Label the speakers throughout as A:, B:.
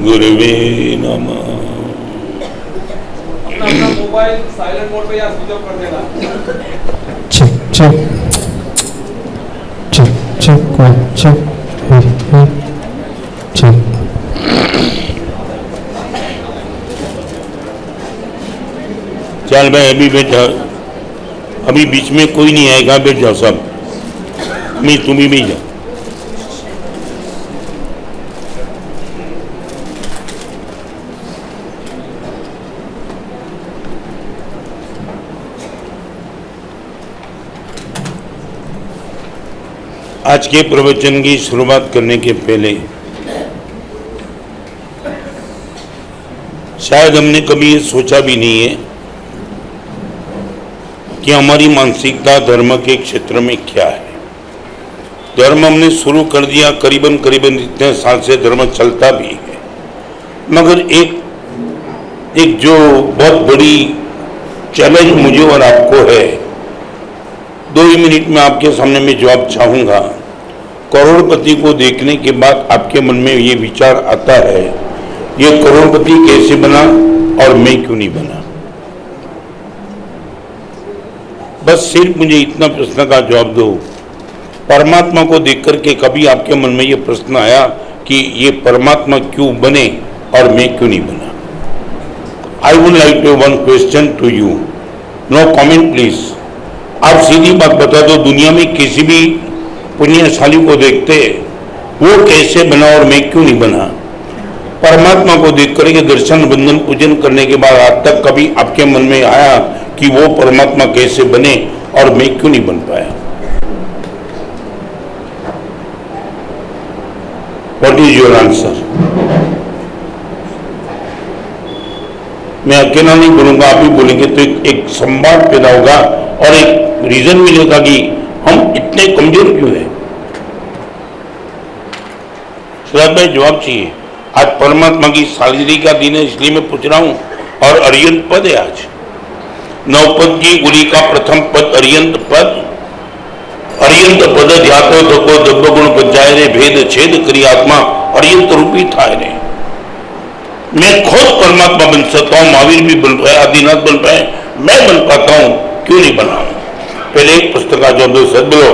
A: गुरुवे नमः।
B: अपना मोबाइल साइलेंट मोड पे या स्विच ऑफ कर देना।
C: Check check check check check check.
A: चल भाई अभी बैठा, अभी बीच में कोई नहीं आएगा, बैठ जाओ सब। मैं तुम भी बैठ जाओ। आज के प्रवचन की शुरुआत करने के पहले शायद हमने कभी ये सोचा भी नहीं है कि हमारी मानसिकता धर्म के क्षेत्र में क्या है। धर्म हमने शुरू कर दिया, करीबन इतने साल से धर्म चलता भी है, मगर एक जो बहुत बड़ी चैलेंज मुझे और आपको है, 2 ही मिनट में आपके सामने मैं जवाब चाहूंगा। करोड़पति को देखने के बाद आपके मन में ये विचार आता है, ये करोड़पति कैसे बना और मैं क्यों नहीं बना। बस सिर्फ मुझे इतना प्रश्न का जवाब दो। परमात्मा को देख करके कभी आपके मन में ये प्रश्न आया कि ये परमात्मा क्यों बने और मैं क्यों नहीं बना? I would like to one question to you, no comment please. आप सीधी बात बता दो, दुनिया में किसी भी पुण्यशाली को देखते वो कैसे बना और मैं क्यों नहीं बना? परमात्मा को देख करके दर्शन बंधन पूजन करने के बाद आज तक कभी आपके मन में आया कि वो परमात्मा कैसे बने और मैं क्यों नहीं बन पाया? What is your answer? मैं अकेला नहीं बोलूंगा, आप भी बोलेंगे तो एक संवाद पैदा होगा और एक रीजन मिलेगा कि हम इतने कमजोर क्यों हैं। सुधार भाई जवाब चाहिए। आज परमात्मा की सालगिरह का दिन है, इसलिए मैं पूछ रहा हूं। और अर्यंत पद है आज, नवपद की गुरी का प्रथम पद अर्यंत पद। अर्यंत पद ध्यातो धको दब्ब गुण पंचाय रे भेद छेद करी आत्मा अर्यंत रूपी था रे। मैं खुद परमात्मा बन सकता हूं, महावीर भी बन पाए, आदिनाथ बन पाए, मैं बन पाता हूं, क्यों नहीं बना? पहले एक पुस्तक का जवाब दो, सच बोलो।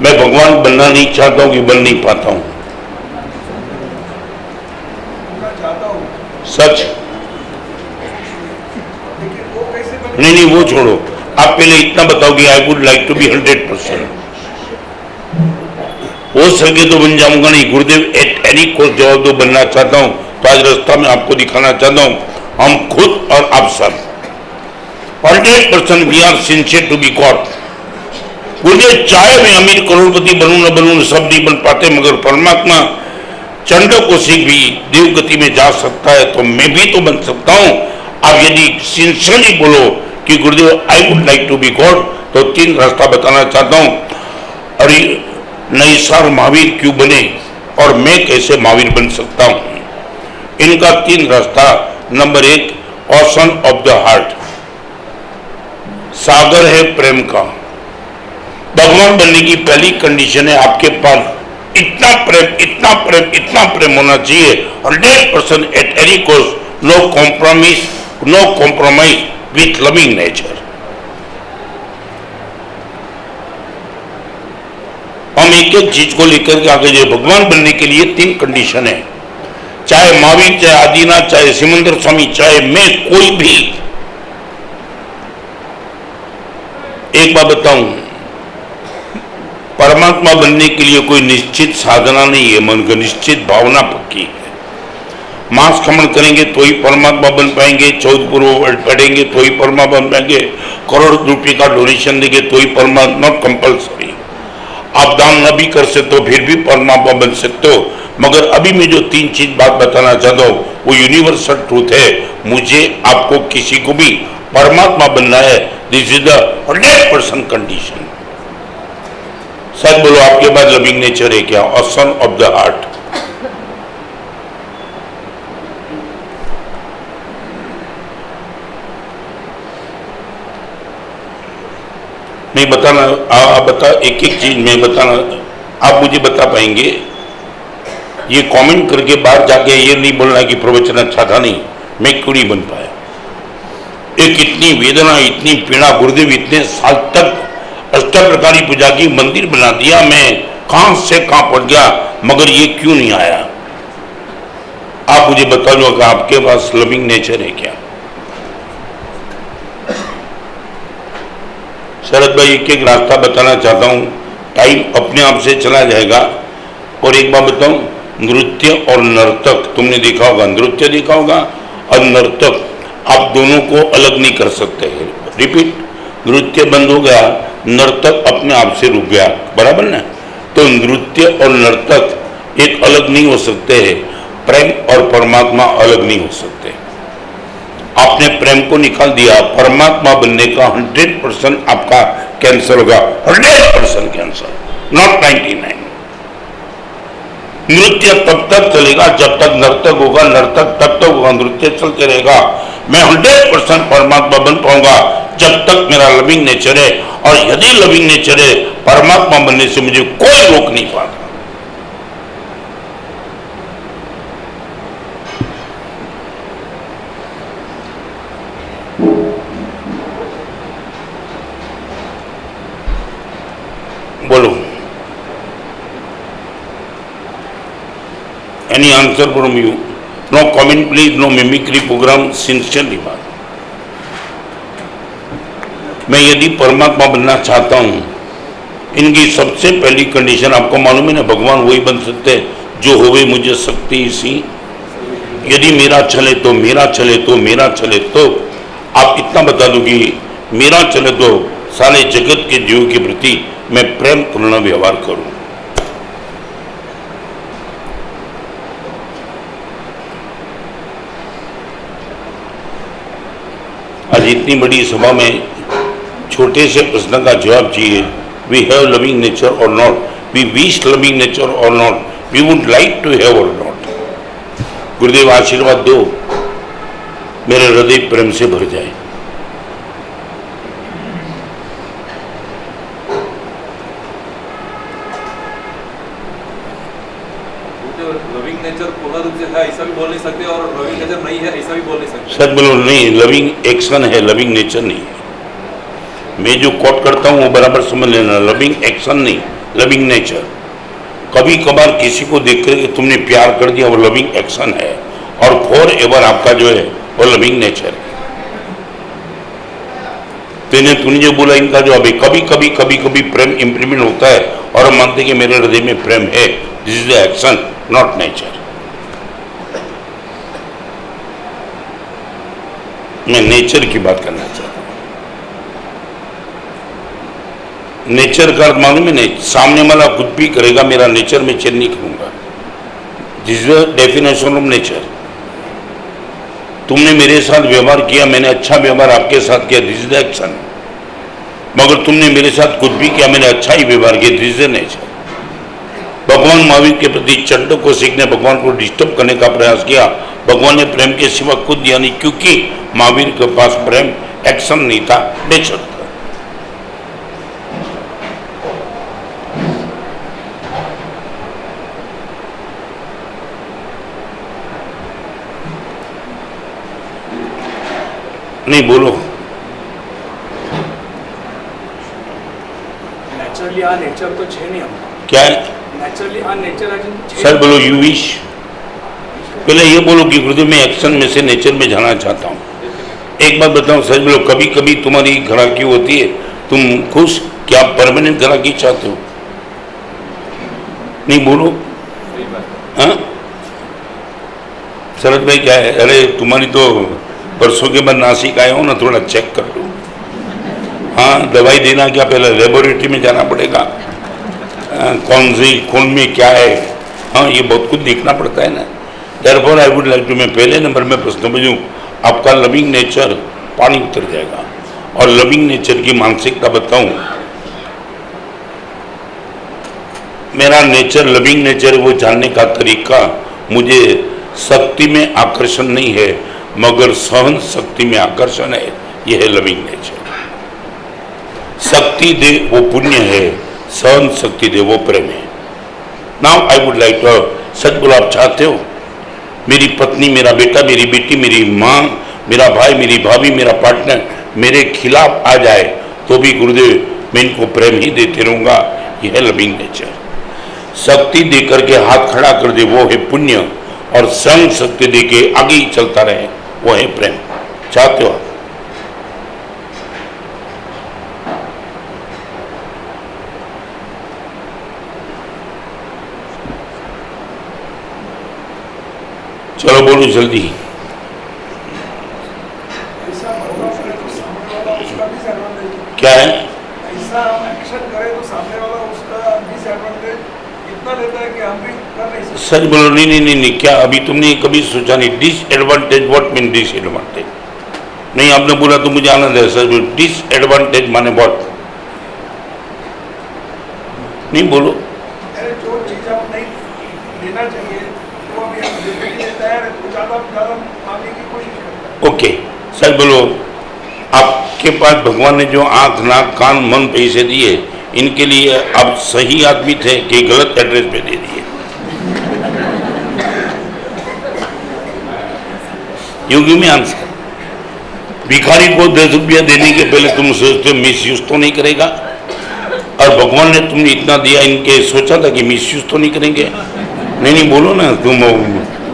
A: मैं भगवान बनना नहीं चाहता हूं कि बन नहीं पाता हूं? सच नहीं, वो छोड़ो। आप पहले इतना बताओ कि I would like to be 100%। हो सके तो बन जाऊंगा नहीं। गुरुदेव एट एनी कॉस्ट जवाब दो, बनना चाहता हूं। तो आज रास्ता में आपको दिखाना चाहता हूं, हम खुद और आप सब 100% we are sincere to be God. Gurudev चाहे मैं अमीर करोड़पति बनूं न बनूं, सब नहीं बन पाते, मगर परमात्मा चंडकोशिक भी देवगति में जा सकता है, तो मैं भी तो बन सकता हूं। आप यदि सिंसियरली बोलो कि Gurudev I would like to be God, तो 3 रास्ता बताना चाहता हूं। अरे नैसार महावीर क्यों बने और मैं कैसे महावीर बन सकता हूं? इनका 3 रास्ता। नंबर 1, ओशन ऑफ द हार्ट, सागर है प्रेम का। भगवान बनने की पहली कंडीशन है आपके पास इतना प्रेम, इतना प्रेम, इतना प्रेम होना चाहिए 100% at any cost, no compromise with loving nature. हम एक एक चीज को लेकर के आगे जाए। भगवान बनने के लिए 3 कंडीशन है, चाहे महावीर, चाहे आदिनाथ, चाहे सिमंदर स्वामी, चाहे मैं, कोई भी। एक बात बताऊं, परमात्मा बनने के लिए कोई निश्चित साधना नहीं है, मन की निश्चित भावना पक्की है। मांस खमन करेंगे तो ही परमात्मा बन पाएंगे, 14 पूर्व पढ़ेंगे तो ही परमात्मा बन पाएंगे, करोड़ रुपये का डोनेशन देंगे तो ही परमात्मा, नॉट कंपल्सरी। आप दान न भी कर सकते हो फिर भी परमात्मा बन सकते हो। मगर अभी मैं जो 3 चीज बात बताना चाहता हूं वो यूनिवर्सल ट्रूथ है। मुझे, आपको, किसी को भी परमात्मा बनना है, दिस इज द 100% कंडीशन। सच बोलो, आपके पास लविंग नेचर है क्या? Ocean of the heart. नहीं बताना, आप बता, एक एक चीज में बताना, आप मुझे बता पाएंगे? ये कमेंट करके बाहर जाके ये नहीं बोलना कि प्रवचन अच्छा था नहीं, मैं क्यों नहीं बन पाया। एक इतनी वेदना, इतनी पीड़ा, गुरुदेव इतने साल तक अष्टप्रकारी पूजा की मंदिर बना दिया, मैं कहां से कहां पहुंच गया, मगर ये क्यों नहीं आया। आप मुझे बता दो कि आपके पास लविंग नेचर है क्या। शरद भाई एक एक रास्ता बताना चाहता हूं, टाइम अपने आप से चला जाएगा। और एक बात बताऊं, नृत्य और नर्तक तुमने देखा होगा, नृत्य देखा होगा और नर्तक आप दोनों को अलग नहीं कर सकते। रिपीट, नृत्य बंद हो गया, नर्तक अपने आप से रुक गया, बराबर ना। तो नृत्य और नर्तक एक अलग नहीं हो सकते हैं, प्रेम और परमात्मा अलग नहीं हो सकते। आपने प्रेम को निकाल दिया, परमात्मा बनने का 100% आपका कैंसर होगा, 100% कैंसर, नॉट 99। नृत्य तब तक चलेगा जब तक नर्तक होगा, नर्तक तब तक होगा, नृत्य चलते रहेगा। मैं 100% परमात्मा बन पाऊंगा जब तक मेरा लविंग नेचर है, और यदि लविंग नेचर है, परमात्मा बनने से मुझे कोई रोक नहीं पाता। बोलो, any answer from you? No comment please, no mimicry program, sincerely बात। मैं यदि परमात्मा बनना चाहता हूं, इनकी सबसे पहली कंडीशन आपको मालूम है ना, भगवान वही बन सकते हैं जो होवे मुझे शक्ति इसी। यदि मेरा चले तो मेरा चले तो मेरा चले तो आप इतना बता दो कि मेरा चले तो सारे जगत के जीव के प्रति मैं प्रेम पूर्ण व्यवहार करूं। आज इतनी बड़ी सभा में छोटे से प्रश्न का जवाब चाहिए। We have loving nature or not, we wish loving nature or not, we would like to have or not. Gurudev आशीर्वाद दो, मेरे हृदय प्रेम से भर जाए।
B: लविंग नेचर पूर्ण रूप से है ऐसा भी बोल नहीं सकते, और लविंग नेचर नहीं है ऐसा भी बोल नहीं सकते।
A: सच बोलो, नहीं, लविंग एक्शन है, लविंग नेचर नहीं है। मैं जो कोट करता हूं वो बराबर समझ लेना, लविंग एक्शन नहीं, लविंग नेचर। कभी कभार किसी को देख कर तुमने प्यार कर दिया, वो लविंग एक्शन है, और फॉर एवर आपका जो है वो लविंग नेचर है। तूने जो बोला इनका जवाब है, कभी कभी कभी कभी प्रेम इंप्लीमेंट होता है और हम मानते कि मेरे हृदय में प्रेम है। This is the action, not nature. मैं नेचर की बात करना चाहता हूं। नेचर का अर्थ मालूम है नहीं, सामने वाला कुछ भी करेगा, मेरा नेचर में चेंज नहीं करूंगा। This is the definition of nature. तुमने मेरे साथ व्यवहार किया, मैंने अच्छा व्यवहार आपके साथ किया, दिस इज द एक्शन। मगर तुमने मेरे साथ कुछ भी किया, मैंने अच्छा ही व्यवहार किया, दिस इज द नेचर। भगवान महावीर के प्रति चंडों को सीखने, भगवान को डिस्टर्ब करने का प्रयास किया, भगवान ने प्रेम के सिवा कुछ दिया नहीं, क्योंकि महावीर के पास प्रेम एक्शन नहीं था, नेचर था। नहीं बोलो,
D: नेचरली आ नेचर तो छे नहीं हम।
A: क्या है
D: नेचरली आ नेचर आज
A: सर? बोलो, यू विश। पहले ये बोलो कि गुरुदेव मैं एक्शन में से नेचर में जाना चाहता हूँ। एक बात बताओ, सच बोलो, कभी कभी तुम्हारी घराकी होती है, तुम खुश, क्या परमानेंट घराकी चाहते हो? नहीं बोलो, हाँ शरद भाई क्या है? अरे तुम्हारी तो परसों के बाद नासिक आए हो ना, थोड़ा चेक कर लो। हाँ, दवाई देना क्या, पहले लेबोरेटरी में जाना पड़ेगा, कौन सी खून में क्या है, हाँ ये बहुत कुछ देखना पड़ता है ना। Therefore I would like to, मैं पहले नंबर में प्रश्न पूछूं, आपका लविंग नेचर पानी उतर जाएगा। और लविंग नेचर की मानसिकता बताऊं, मेरा नेचर लविंग नेचर वो जानने का तरीका, मुझे शक्ति में आकर्षण नहीं है मगर सहन शक्ति में आकर्षण है, यह है लविंग नेचर। शक्ति दे वो पुण्य है, सहन शक्ति दे वो प्रेम है। Now I would like to सच बोलो, आप चाहते हो मेरी पत्नी, मेरा बेटा, मेरी बेटी, मेरी माँ, मेरा भाई, मेरी भाभी, मेरा पार्टनर मेरे खिलाफ आ जाए तो भी गुरुदेव मैं इनको प्रेम ही देते रहूंगा? यह है लविंग नेचर। शक्ति दे करके हाथ खड़ा कर दे वो है पुण्य, और संग शक्ति दे के आगे ही चलता रहे वो है प्रेम। चाहते हो आप? चलो बोलो जल्दी।
E: ऐसा होगा फिर तो सामने वाला उसका डिसएडवांटेज,
A: क्या है?
E: ऐसा हम एक्शन करें तो सामने वाला उसका डिसएडवांटेज इतना लेता है कि हम भी कर नहीं सकते।
A: सच बोलो। नहीं नहीं नहीं नहीं, क्या अभी तुमने कभी सोचा नहीं? Disadvantage, what mean disadvantage? नहीं, आपने बोला तो मुझे आनंद है। सच बोलो, डिसएडवांटेज माने व्हाट? नहीं बोलो।
E: अरे जो चीज़ हम नहीं लेना चाहिए वो अभी हम देने के लिए तैयार है, तो ज़्यादा मांगने की कोशिश करते हैं।
A: ओके, सच बोलो। आपके पास भगवान ने जो आंख, नाक, कान, मन, पैसे दिए, इनके लिए आप सही आदमी थे कि गलत एड्रेस पे दे दिए? You give me answer. भिखारी को 10 रुपया देने के पहले तुम सोचते हो मिस यूज तो नहीं करेगा? और भगवान ने तुमने इतना दिया, इनके सोचा था कि मिस यूज तो नहीं करेंगे? नहीं नहीं बोलो ना। तुम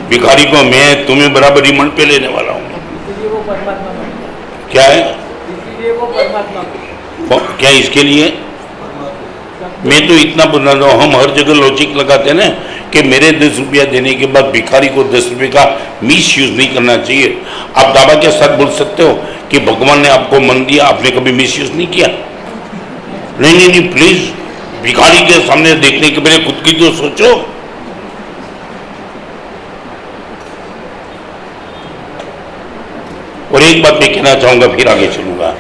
A: भिखारी को मैं तुम्हें बराबर ही मन पे लेने वाला हूँ।
D: इसलिए वो परमात्मा बन गया।
A: क्या है?
D: इसलिए वो परमात्मा बन गया।
A: क्या इसके लिए? मैं तो इतना बता रहा हूँ, हम हर जगह लॉजिक लगाते हैं ना कि मेरे 10 रुपया देने के बाद भिखारी को 10 रुपये का मिस यूज नहीं करना चाहिए। आप दावा के साथ बोल सकते हो कि भगवान ने आपको मन दिया, आपने कभी मिस यूज नहीं किया? नहीं नहीं नहीं, प्लीज, भिखारी के सामने देखने के पहले खुद की तो सोचो। और एक बात मैं कहना चाहूंगा, फिर आगे चलूंगा।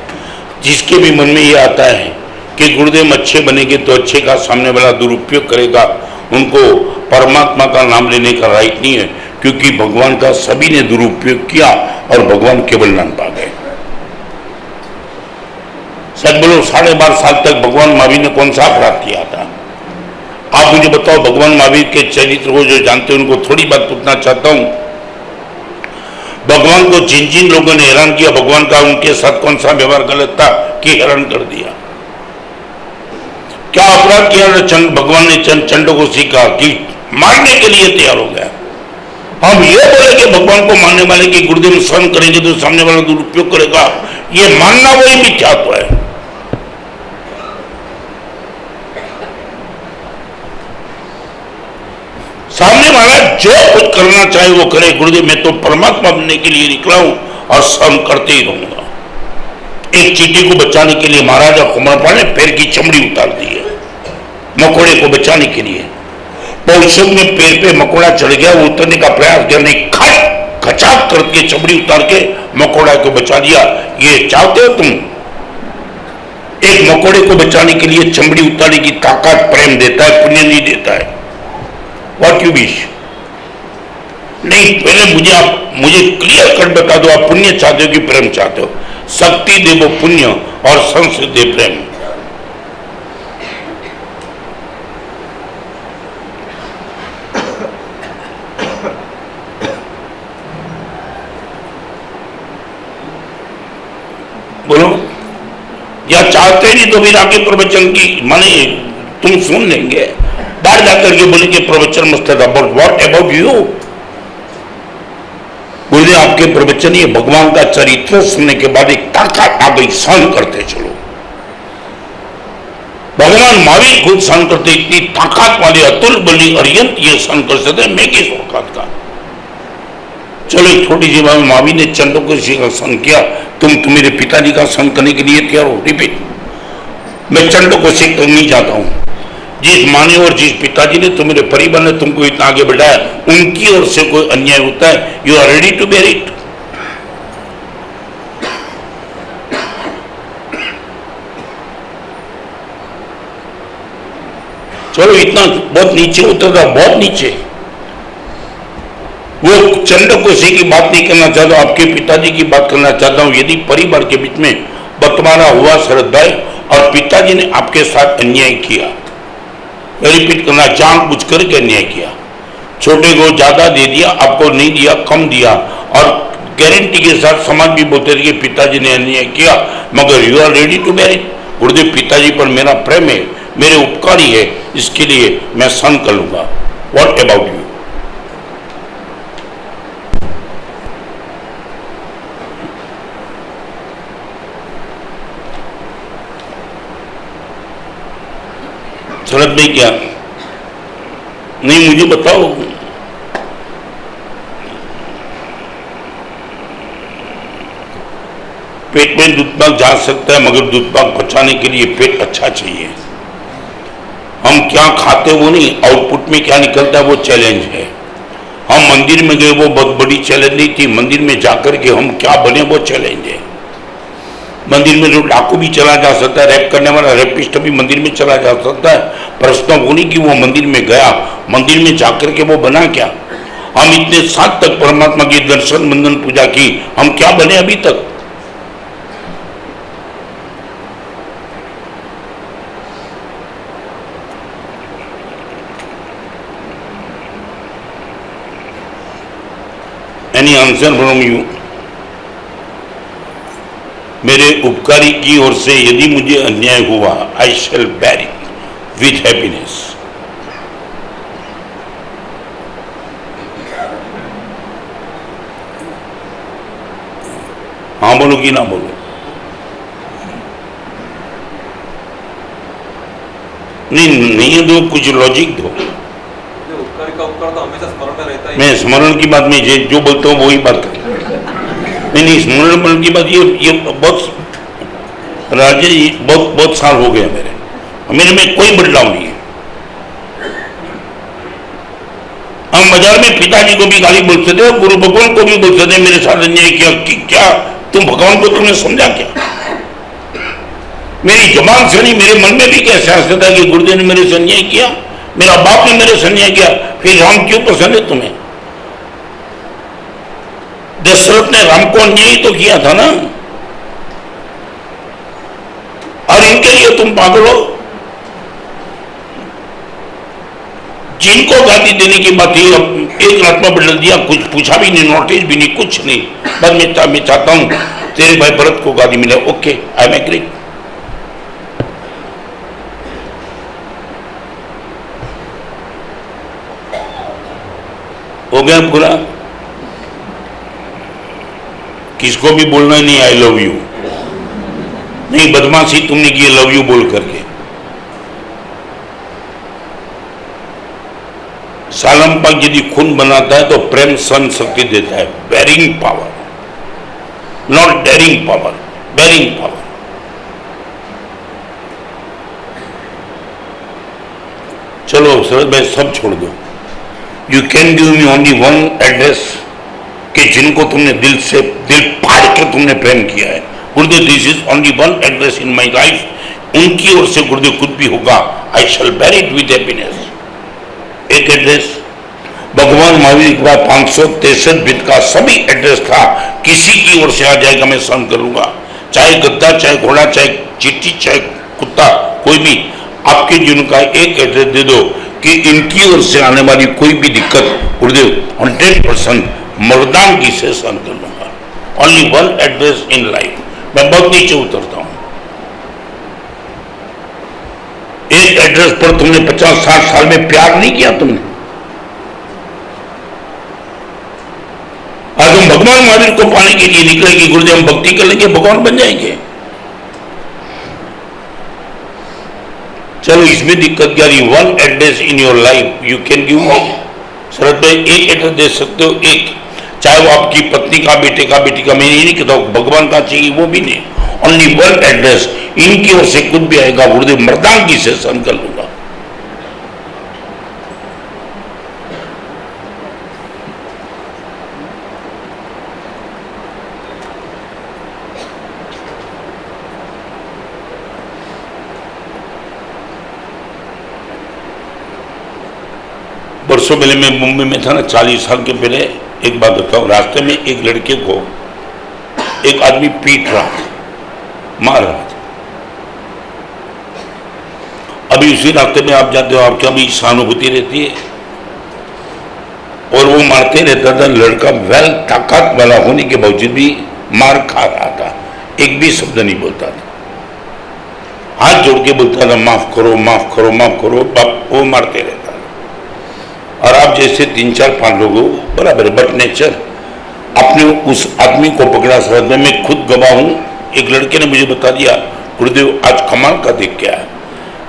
A: जिसके भी मन में ये आता है कि गुरुदेव अच्छे बनेंगे तो अच्छे का सामने वाला दुरुपयोग करेगा, उनको परमात्मा का नाम लेने का राइट नहीं है, क्योंकि भगवान का सभी ने दुरुपयोग किया और भगवान केवल नाम पा गए। सच बोलो, 12.5 साल तक भगवान महावीर ने कौन सा अपराध किया था? आप मुझे बताओ। भगवान महावीर के चरित्र को जो जानते हैं उनको थोड़ी बात पूछना चाहता हूं। भगवान को जिन जिन लोगों ने हैरान किया, भगवान का उनके साथ कौन सा व्यवहार गलत था कि हैरान कर दिया? क्या अपराध किया? भगवान ने चंडों को सीखा कि मारने के लिए तैयार हो गया। हम ये बोले कि भगवान को मानने वाले की गुरुदेव सहन करेंगे तो सामने वाला दुरुपयोग करेगा, ये मानना वही मिथ्यात्व है। सामने वाला जो कुछ करना चाहे वो करे, गुरुदेव मैं तो परमात्मा बनने के लिए निकला हूं और सहन करते ही रहूंगा। एक चींटी को बचाने के लिए महाराजा कुमारपाल ने पैर की चमड़ी उतार दी है, मकोड़े को बचाने के लिए। पौरुषों ने पैर पे मकोड़ा चढ़ गया, वो उतरने का प्रयास किया, नहीं, खचाक करके चमड़ी उतार के मकोड़ा को बचा दिया। ये चाहते हो तुम? एक मकोड़े को बचाने के लिए चमड़ी उतारने की ताकत प्रेम देता है, पुण्य नहीं देता है। What you wish? नहीं, पहले मुझे क्लियर कट बता दो, आप पुण्य चाहते हो कि प्रेम चाहते हो? शक्ति दे वो पुण्य और संस्कृत दे प्रेम। बोलो। या चाहते नहीं तो फिर आगे प्रवचन की माने तुम सुन लेंगे, बाहर जाकर के बोलेंगे प्रवचन मस्त था, बट व्हाट अबाउट यू? गुरुदेव आपके प्रवचन, ये भगवान का चरित्र सुनने के बाद एक ताकत आ गई, सहन करते चलो। भगवान महावीर खुद सहन करते, इतनी ताकत वाले अतुल बलि अरियंत ये सहन कर सकते, मैं किस औकात का? चलो एक छोटी सी बात, महावीर ने चंडों को सहन किया, तुम मेरे पिताजी का सहन करने के लिए तैयार हो? रिपीट। मैं चंडों को सीख नहीं चाहता हूं। जिस माँ ने और जिस पिताजी ने तुम्हारे परिवार ने तुमको इतना आगे बढ़ाया, उनकी ओर से कोई अन्याय होता है, you are ready to bear it? चलो इतना बहुत नीचे उतरता, बहुत नीचे। वो चंडकोशी की बात नहीं करना चाहता, आपके पिताजी की बात करना चाहता हूं। यदि परिवार के बीच में बंटवारा हुआ शरद भाई, और पिताजी ने आपके साथ अन्याय किया, रिपीट करना, जानबूझ करके अन्याय किया, छोटे को ज्यादा दे दिया, आपको नहीं दिया, कम दिया, और गारंटी के साथ समाज भी बोलते रहे कि पिताजी ने अन्याय किया, मगर you are ready to bear it. Gurudev पिताजी पर मेरा प्रेम है, मेरे उपकारी है, इसके लिए मैं सहन कर लूंगा। What about you? शरद भाई क्या नहीं, मुझे बताओ। पेट में दूध पाक जा सकता है, मगर दूध पाक पचाने के लिए पेट अच्छा चाहिए। हम क्या खाते वो नहीं, आउटपुट में क्या निकलता है वो चैलेंज है। हम मंदिर में गए वो बहुत बड़ी चैलेंज नहीं थी, मंदिर में जाकर के हम क्या बने वो चैलेंज है। मंदिर में जो डाकू भी चला जा सकता है, रैप करने वाला रैपिस्ट भी मंदिर में चला जा सकता है। प्रश्न वो नहीं कि वो मंदिर में गया, मंदिर में जाकर के वो बना क्या। हम इतने साल तक परमात्मा की दर्शन बंधन पूजा की, हम क्या बने अभी तक? Any answer from you? मेरे उपकारी की ओर से यदि मुझे अन्याय हुआ, आई शैल बेर इट विथ हैप्पीनेस। हाँ बोलो कि ना बोलो? नहीं है तो कुछ लॉजिक दो।
B: उपकार का उपकार तो हमेशा स्मरण में रहता है।
A: मैं स्मरण की बात में जो बोलता हूँ वही बात करता हूँ। नहीं स्मरण की बात, ये बहुत राजे, बहुत साल हो गया मेरे में कोई बदलाव नहीं है। हम बाजार में पिताजी को भी गाली बोल सकते हैं, गुरु भगवान को भी बोल सकते हैं मेरे साथ अन्याय किया कि क्या तुम भगवान को तुमने समझा क्या? मेरी जबान से नहीं, मेरे मन में भी कैसे आ सकता है कि गुरुदेव ने मेरे से अन्याय किया, मेरा बाप ने मेरे से अन्याय किया, फिर राम क्यों पसंद है तुम्हें? दशरथ ने राम को अन्याय तो किया था ना, और इनके लिए तुम पागल हो। जिनको गाली देने की बात थी, एक रात में बदल दिया, कुछ पूछा भी नहीं, नोटिस भी नहीं, कुछ नहीं। बस मैं चाहता हूं तेरे भाई भरत को गाली मिले। Okay, I am agree. हो गया पूरा? किसको भी बोलना नहीं आई लव यू। नहीं, बदमाशी तुमने की लव यू बोल करके। सालम पाक यदि खून बनाता है तो प्रेम सहन शक्ति देता है, bearing power, not daring power, bearing power. चलो शरद भाई सब छोड़ दो। You can give me only one address कि जिनको तुमने दिल फाड़ के तुमने प्रेम किया है। गुरुदेव, this is only one address in my life. उनकी ओर से गुरुदेव कुछ भी होगा, आई शैल बेर इट विद हैप्पीनेस। एक एड्रेस भगवान महावीर के बाद 563 बिट का सभी एड्रेस था, किसी की ओर से आ जाएगा मैं सहन करूंगा, चाहे गद्दा, चाहे घोड़ा, चाहे चींटी, चाहे कुत्ता, कोई भी। आपके जीवन का एक एड्रेस दे दो कि इनकी ओर से आने वाली कोई भी दिक्कत गुरुदेव 100% मर्दान की से सहन कर लूंगा। Only one address in life. मैं बहुत नीचे उतरता हूं। एक एड्रेस पर तुमने 50-60 साल में प्यार नहीं किया तुमने। आज हम भगवान महावीर को पाने के लिए निकले कि गुरुदेव हम भक्ति कर लेंगे, भगवान बन जाएंगे। चलो इसमें दिक्कत क्या रही? One address in your life you can give me. Sharad भाई एक एड्रेस दे सकते हो, एक, चाहे वो आपकी पत्नी का, बेटे का, बेटी का। मैं ये नहीं कहता भगवान का चाहिए, वो भी नहीं। Only one address. इनकी ओर से कुछ भी आएगा गुरुदेव मर्दानगी से सहन कर लूंगा। वर्षों पहले मैं मुंबई में था ना, 40 साल के पहले। एक बात बताऊं, रास्ते में एक लड़के को एक आदमी पीट रहा था, मार रहा था। अभी उसी रास्ते में आप जाते हो, आपकी अभी सहानुभूति रहती है? और वो मारते रहता था। लड़का वेल ताकत वाला होने के बावजूद भी मार खा रहा था, एक भी शब्द नहीं बोलता था, हाथ जोड़ के बोलता था माफ करो माफ करो माफ करो, बाप वो मारते रहता था। और आप जैसे 3-4-5 लोगों बराबर बट नेचर अपने उस आदमी को पकड़ा। शरद में मैं खुद गवाह हूं। एक लड़के ने मुझे बता दिया गुरुदेव आज कमाल का देख के आया।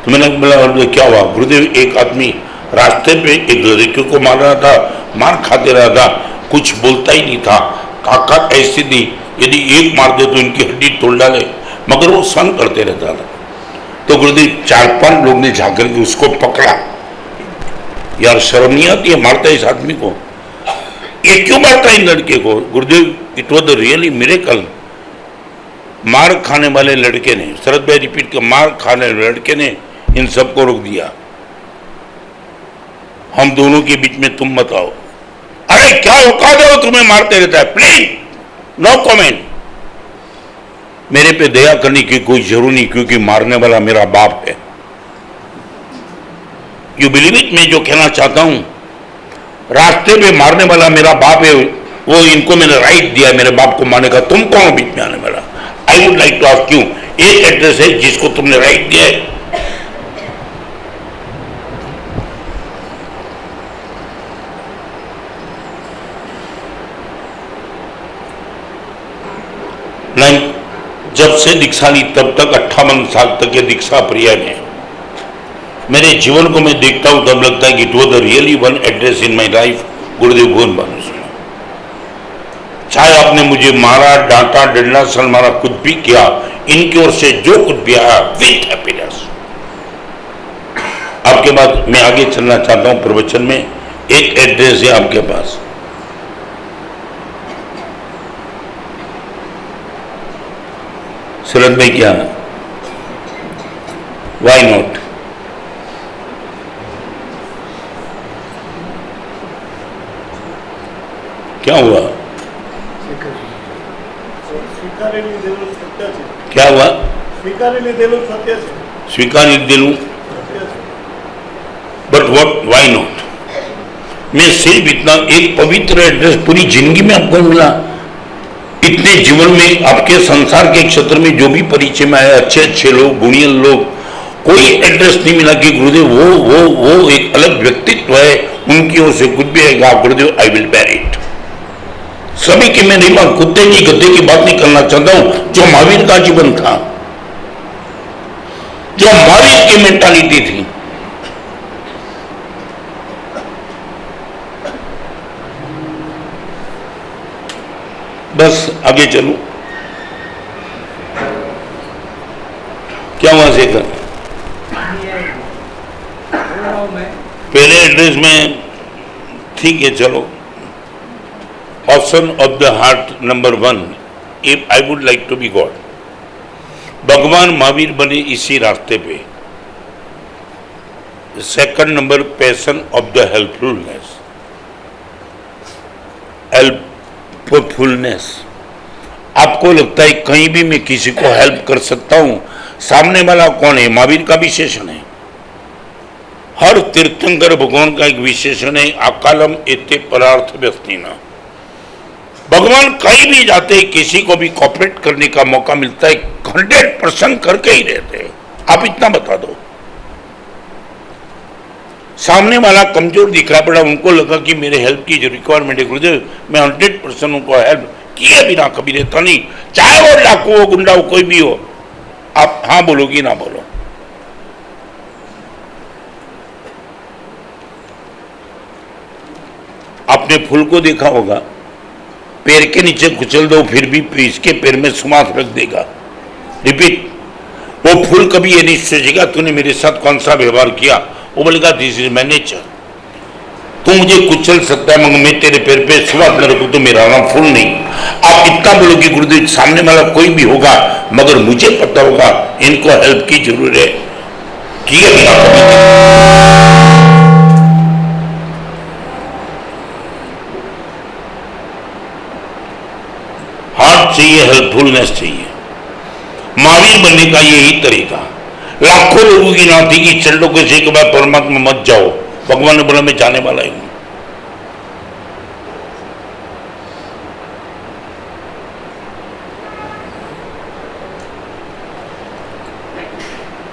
A: तो मैंने बोला क्या हुआ? गुरुदेव एक आदमी रास्ते पे एक लड़के को मार रहा था, मार खाते रहा था, कुछ बोलता ही नहीं था, ताकत ऐसी थी यदि एक मार दे तो इनकी हड्डी तोड़ डाले, मगर वो सहन करते रहता था। तो गुरुदेव 4-5 लोग ने जाकर के उसको पकड़ा। यार शर्म नहीं आती है? मारता है इस आदमी को, ये क्यों मारता है इन लड़के को? गुरुदेव it was the really miracle. मार खाने वाले लड़के ने, शरद भाई रिपीट कर, मार खाने वाले लड़के ने इन सबको रोक दिया। हम दोनों के बीच में तुम मत आओ। अरे क्या औकात है तुम्हें मारते रहता है? Please no comment. मेरे पे दया करने की कोई जरूरत नहीं, क्योंकि मारने वाला मेरा बाप है। You believe it? मैं जो कहना चाहता हूं, रास्ते पे मारने वाला मेरा बाप है। वो इनको मैंने राइट दिया मेरे बाप को मारने का। तुम कौन हो बीच में आने वाला? I would like to ask you, एक एड्रेस है जिसको तुमने राइट दिया है? नहीं, जब से दीक्षा ली तब तक 58 साल तक ये दीक्षा प्रिया ने मेरे जीवन को मैं देखता हूं तब लगता है कि it was the really one address in my life, गुरुदेव भुवन भानु सिंह। चाहे आपने मुझे मारा, डांटा, डंडा सल मारा, कुछ भी किया, इनकी ओर से जो कुछ भी आया विथ हैप्पीनेस। आपके बाद मैं आगे चलना चाहता हूं प्रवचन में। एक एड्रेस है आपके पास, शरद में क्या? Why not? क्या हुआ? क्या हुआ? स्वीकार दे लूं, बट व्हाट, वाई नॉट? मैं सिर्फ इतना एक पवित्र एड्रेस पूरी जिंदगी में आपको मिला। इतने जीवन में आपके संसार के क्षेत्र में जो भी परिचय में आए, अच्छे अच्छे लोग, गुणियन लोग, कोई एड्रेस नहीं मिला कि गुरुदेव वो एक अलग व्यक्तित्व है, उनकी ओर से कुछ भी आएगा गुरुदेव आई विल बेयर इट। सभी की मैं नहीं बात, कुत्ते की गद्दे की बात नहीं करना चाहता हूं। जो महावीर का जीवन था, जो महावीर की मेंटालिटी थी, बस आगे चलूं। क्या हुआ शेखर? पहले एड्रेस में ठीक है, चलो। Option of the heart number 1, if I would like to be God. भगवान महावीर बने इसी रास्ते पे। Second number, passion of the helpfulness. Helpfulness, आपको लगता है कहीं भी मैं किसी को हेल्प कर सकता हूं, सामने वाला कौन है? महावीर का विशेषण है। हर तीर्थंकर भगवान का एक विशेषण है, अकालम एते परार्थ व्यस्तिना। भगवान कहीं भी जाते हैं, किसी को भी कॉपरेट करने का मौका मिलता है, 100% करके ही रहते हैं। आप इतना बता दो, सामने वाला कमजोर दिखाई पड़ा, उनको लगा कि मेरे हेल्प की जो रिक्वायरमेंट है गुरुदेव, मैं 100% उनको हेल्प किए बिना कभी रहता नहीं, चाहे वो डाकू हो, गुंडा हो, कोई भी हो। आप हाँ बोलोगी ना बोलो? आपने फूल को देखा होगा, पैर के नीचे कुचल दो फिर भी इसके पैर में सुमात रख देगा। रिपीट, वो फूल कभी ये नहीं सोचेगा तूने मेरे साथ कौन सा व्यवहार किया, वो बोलेगा दिस इज माय नेचर। तू मुझे कुचल सकता है मगर मैं तेरे पैर पे सुमात न रखूं तो मेरा नाम फूल नहीं। आप इतना बोलो कि गुरुदेव सामने वाला कोई भी होगा मगर मुझे पता होगा इनको हेल्प की जरूरत है, किए बिना हार्ट चाहिए, हेल्पफुलनेस चाहिए। महावीर बनने का यही तरीका। लाखों लोगों की नाती की चंडों के से के बाद परमात्मा मत जाओ, भगवान ने बोला मैं जाने वाला हूं।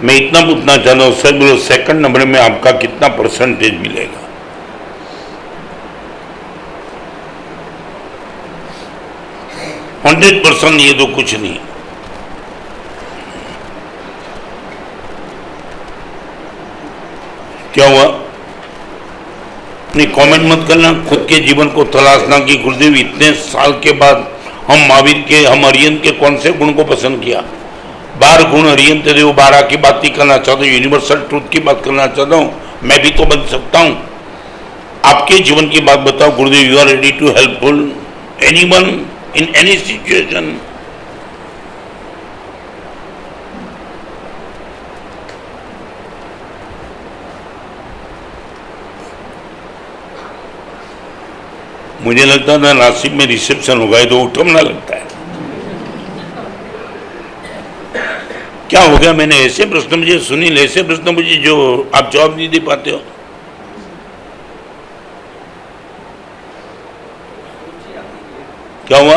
A: मैं इतना पूछना चाहता हूँ सर, बोलो सेकंड नंबर में आपका कितना परसेंटेज मिलेगा? हंड्रेड %। ये तो कुछ नहीं। क्या हुआ? नहीं, कमेंट मत करना। खुद के जीवन को तलाशना कि गुरुदेव इतने साल के बाद हम महावीर के, हम अरिहंत के कौन से गुण को पसंद किया? 12 गुण अरिहंत देव 12 की बात ही करना चाहता हूँ, यूनिवर्सल ट्रूथ की बात करना चाहता हूँ। मैं भी तो बन सकता हूँ। आपके जीवन की बात बताओ Gurudev. You are ready to helpful anyone in any situation. मुझे लगता था नासिक में रिसेप्शन होगा, तो उठमना लगता है। क्या हो गया? मैंने ऐसे प्रश्न मुझे सुनील, ऐसे प्रश्न मुझे जो आप जवाब नहीं दे पाते हो। क्या हुआ?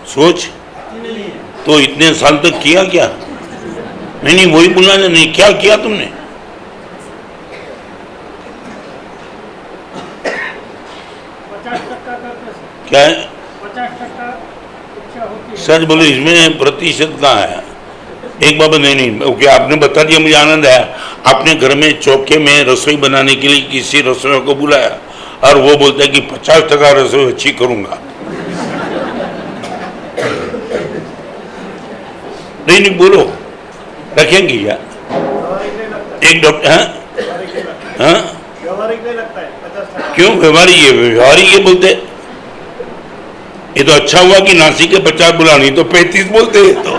A: सोच तो इतने साल तक किया क्या? नहीं, वही बोलना नहीं, क्या किया तुमने? क्या है?
D: 50%
A: सच बोलो, इसमें प्रतिशत कहाँ है? एक बाबा नहीं, ओके, आपने बता दिया, मुझे आनंद आया। आपने घर में चौके में रसोई बनाने के लिए किसी रसोई को बुलाया और वो बोलता है कि 50% रसोई अच्छी करूंगा। नहीं, बोलो, रखेंगे क्या? एक डॉक्टर, हाँ, क्यों व्यवहारिक? ये व्यवहारिक ये बोलते। ये तो अच्छा हुआ कि नासिक के 50 बुला, नहीं तो 35 बोलते। तो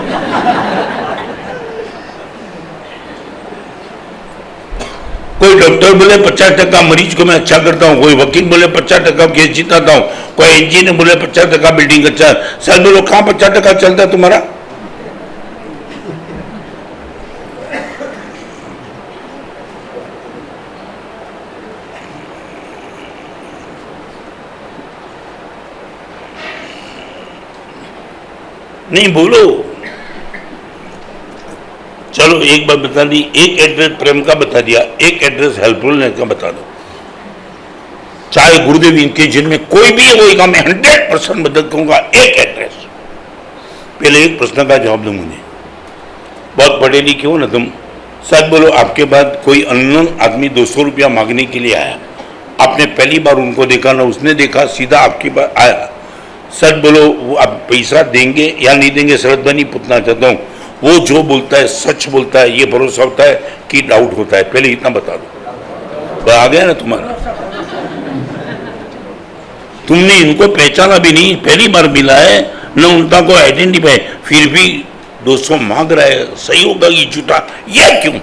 A: कोई डॉक्टर बोले 50% मरीज को मैं अच्छा करता हूं, कोई वकील बोले 50% केस जीताता हूं, कोई इंजीनियर बोले 50% बिल्डिंग अच्छा। सर बोलो, कहां 50% चलता है तुम्हारा? नहीं बोलो। चलो एक बात बता दी, एक एड्रेस प्रेम का बता दिया, एक एड्रेस हेल्पफुलनेस का बता दो। चाहे गुरुदेव इनके जिनमें कोई भी है, वो एक मैं 100% मदद करूंगा। एक एड्रेस। पहले एक प्रश्न का जवाब दो मुझे। बहुत पढ़े लिखे हो ना तुम। सच बोलो, आपके बाद कोई अननोन आदमी 200 रुपया मांगने के लिए आया, आपने पहली बार उनको देखा ना उसने देखा, सीधा आपके पास आया। सच बोलो, वो आप पैसा देंगे या नहीं देंगे? श्रद्धा नहीं पूछना चाहता हूँ। वो जो बोलता है सच बोलता है, ये भरोसा होता है कि डाउट होता है? पहले इतना बता दो। तो आ गया ना तुम्हारा। तुमने इनको पहचाना भी नहीं, पहली बार मिला है न, उनका को आइडेंटिफाई, फिर भी 200 मांग रहा है। सही होगा कि झूठा? यह क्यों?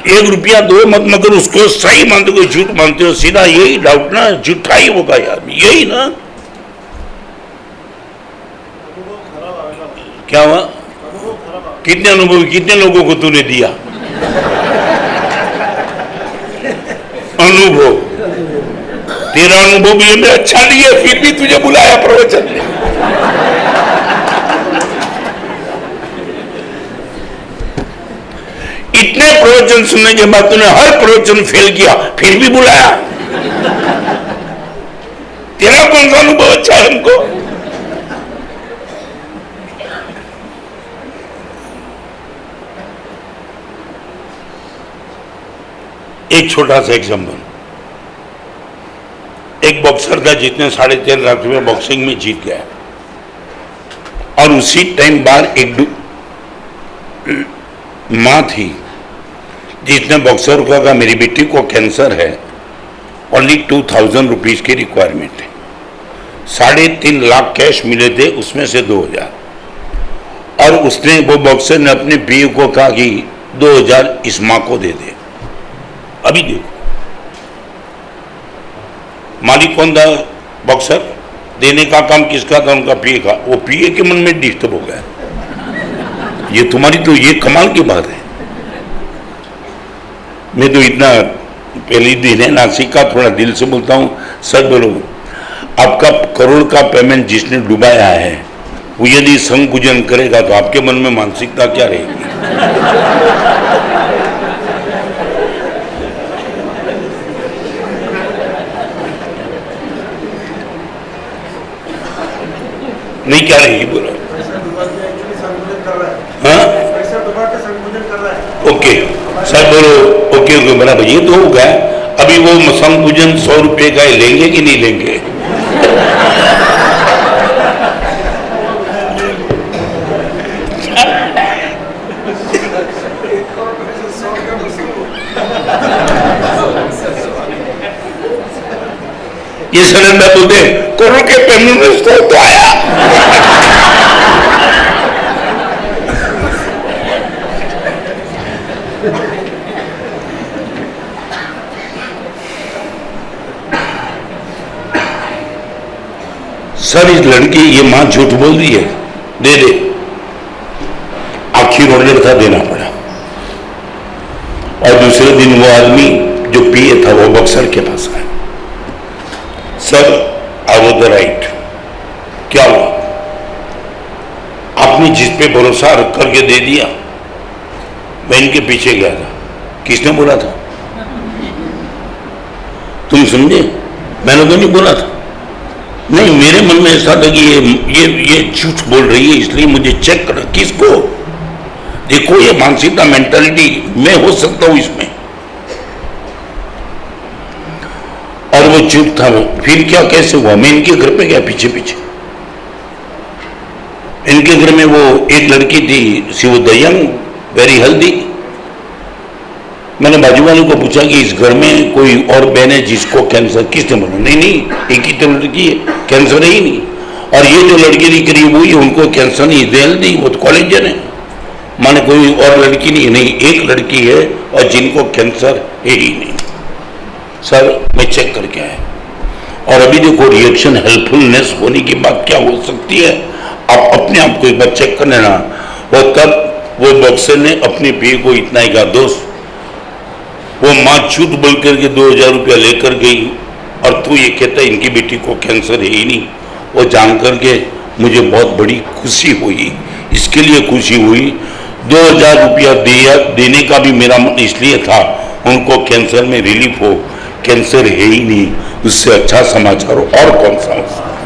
A: ₹1 दो मत, मगर उसको सही मानते हो, झूठ मानते हो। सीधा यही डाउट ना, झूठा ही होगा यार, यही ना। क्या हुआ? कितने अनुभव, कितने लोगों को तूने दिया अनुभव? तेरा अनुभव भी हमें अच्छा नहीं है, फिर भी तुझे बुलाया प्रवचन में। इतने प्रवचन सुनने के बाद तूने हर प्रवचन फेल किया, फिर भी बुलाया। तेरा कौन सा अनुभव अच्छा है हमको? एक छोटा सा एग्जाम्पल। एक बॉक्सर था जितने 13.5 लाख रुपए बॉक्सिंग में जीत गया, और उसी टाइम बार एक मां थी जिसने बॉक्सर को कहा मेरी बेटी को कैंसर है, ओनली 2000 रुपीज की रिक्वायरमेंट है। 3.5 लाख कैश मिले थे, उसमें से 2000, और उसने, वो बॉक्सर ने अपने बीवी को कहा कि 2000 इस मां को दे दे। अभी देखो मालिक कौन था? बॉक्सर। देने का काम किसका था? उनका पीए का। वो पीए के मन में डिस्टर्ब हो गया। ये तुम्हारी तो ये कमाल की बात है। मैं तो इतना पहले दिन है नासिक का, थोड़ा दिल से बोलता हूँ, सच बोलो, आपका करोड़ का पेमेंट जिसने डुबाया है वो यदि संग पूजन करेगा तो आपके मन में मानसिकता क्या रहेगी? नहीं क्या रहेगी बोलो? हाँ ओके सर बोलो, ओके ओके बराबर, ये तो होगा। अभी वो संग पूजन 100 रुपये का लेंगे कि नहीं लेंगे? ये सरेंडर बोलते हैं करोड़ के पेमेंट में तो आया। सर इस लड़की, ये मां झूठ बोल रही है, दे दे। आखिर ऑर्डर था, देना पड़ा। और दूसरे दिन वो आदमी जो पिए था वो बक्सर के पास आया। Sir I was the right. क्या हुआ? आपने जिस पे भरोसा रख करके दे दिया। मैं इनके पीछे गया था। किसने बोला था? तुम समझे? मैंने तो नहीं बोला था। नहीं, मेरे मन में ऐसा था कि ये झूठ बोल रही है, इसलिए मुझे चेक करना। किसको? देखो ये मानसिकता, मेंटालिटी मैं हो सकता हूं इसमें। और वो चुप था। वो फिर क्या, कैसे हुआ? मैं इनके घर पे गया पीछे पीछे। इनके घर में वो एक लड़की थी, she was young, very healthy. मैंने बाजू वाले को पूछा कि इस घर में कोई और बहन है जिसको कैंसर? किसने बोला नहीं नहीं एक ही तो लड़की है, कैंसर है ही नहीं। और ये जो लड़की दिख रही है वो ही, उनको कैंसर नहीं, हेल्दी, वो तो कॉलेजन है। माने कोई और लड़की नहीं, एक लड़की है और जिनको कैंसर है ही नहीं। सर मैं चेक करके आया। और अभी देखो रिएक्शन, हेल्पफुलनेस होने की बात क्या हो सकती है, आप अपने आप को एक बार चेक कर लेना। वो तब वो बॉक्सर ने अपने पे को इतना ही कहा, दोस्त वो माँ झूठ बोल करके 2000 रुपया लेकर गई और तू ये कहता है इनकी बेटी को कैंसर है ही नहीं। वो जान करके मुझे बहुत बड़ी खुशी हुई। इसके लिए खुशी हुई 2000 रुपया देने का भी मेरा मन इसलिए था उनको कैंसर में रिलीफ हो। कैंसर है ही नहीं, उससे अच्छा समाचार और कौन सा हो सकता है?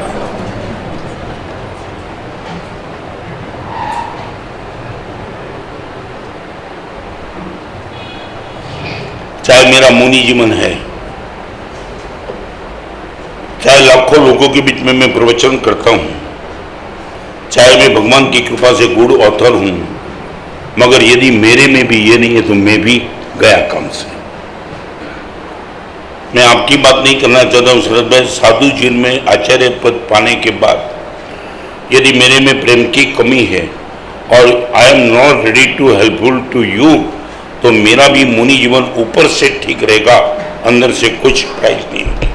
A: चाहे मेरा मुनि जीवन है, चाहे लाखों लोगों के बीच में मैं प्रवचन करता हूं, चाहे मैं भगवान की कृपा से गुड ऑथर हूं, मगर यदि मेरे में भी ये नहीं है तो मैं भी गया काम से। मैं आपकी बात नहीं करना चाहता हूं शरद भाई, साधु जीवन में आचार्य पद पाने के बाद यदि मेरे में प्रेम की कमी है और I am not ready to helpful to you, तो मेरा भी मुनि जीवन ऊपर से ठीक रहेगा, अंदर से कुछ प्राइस नहीं है।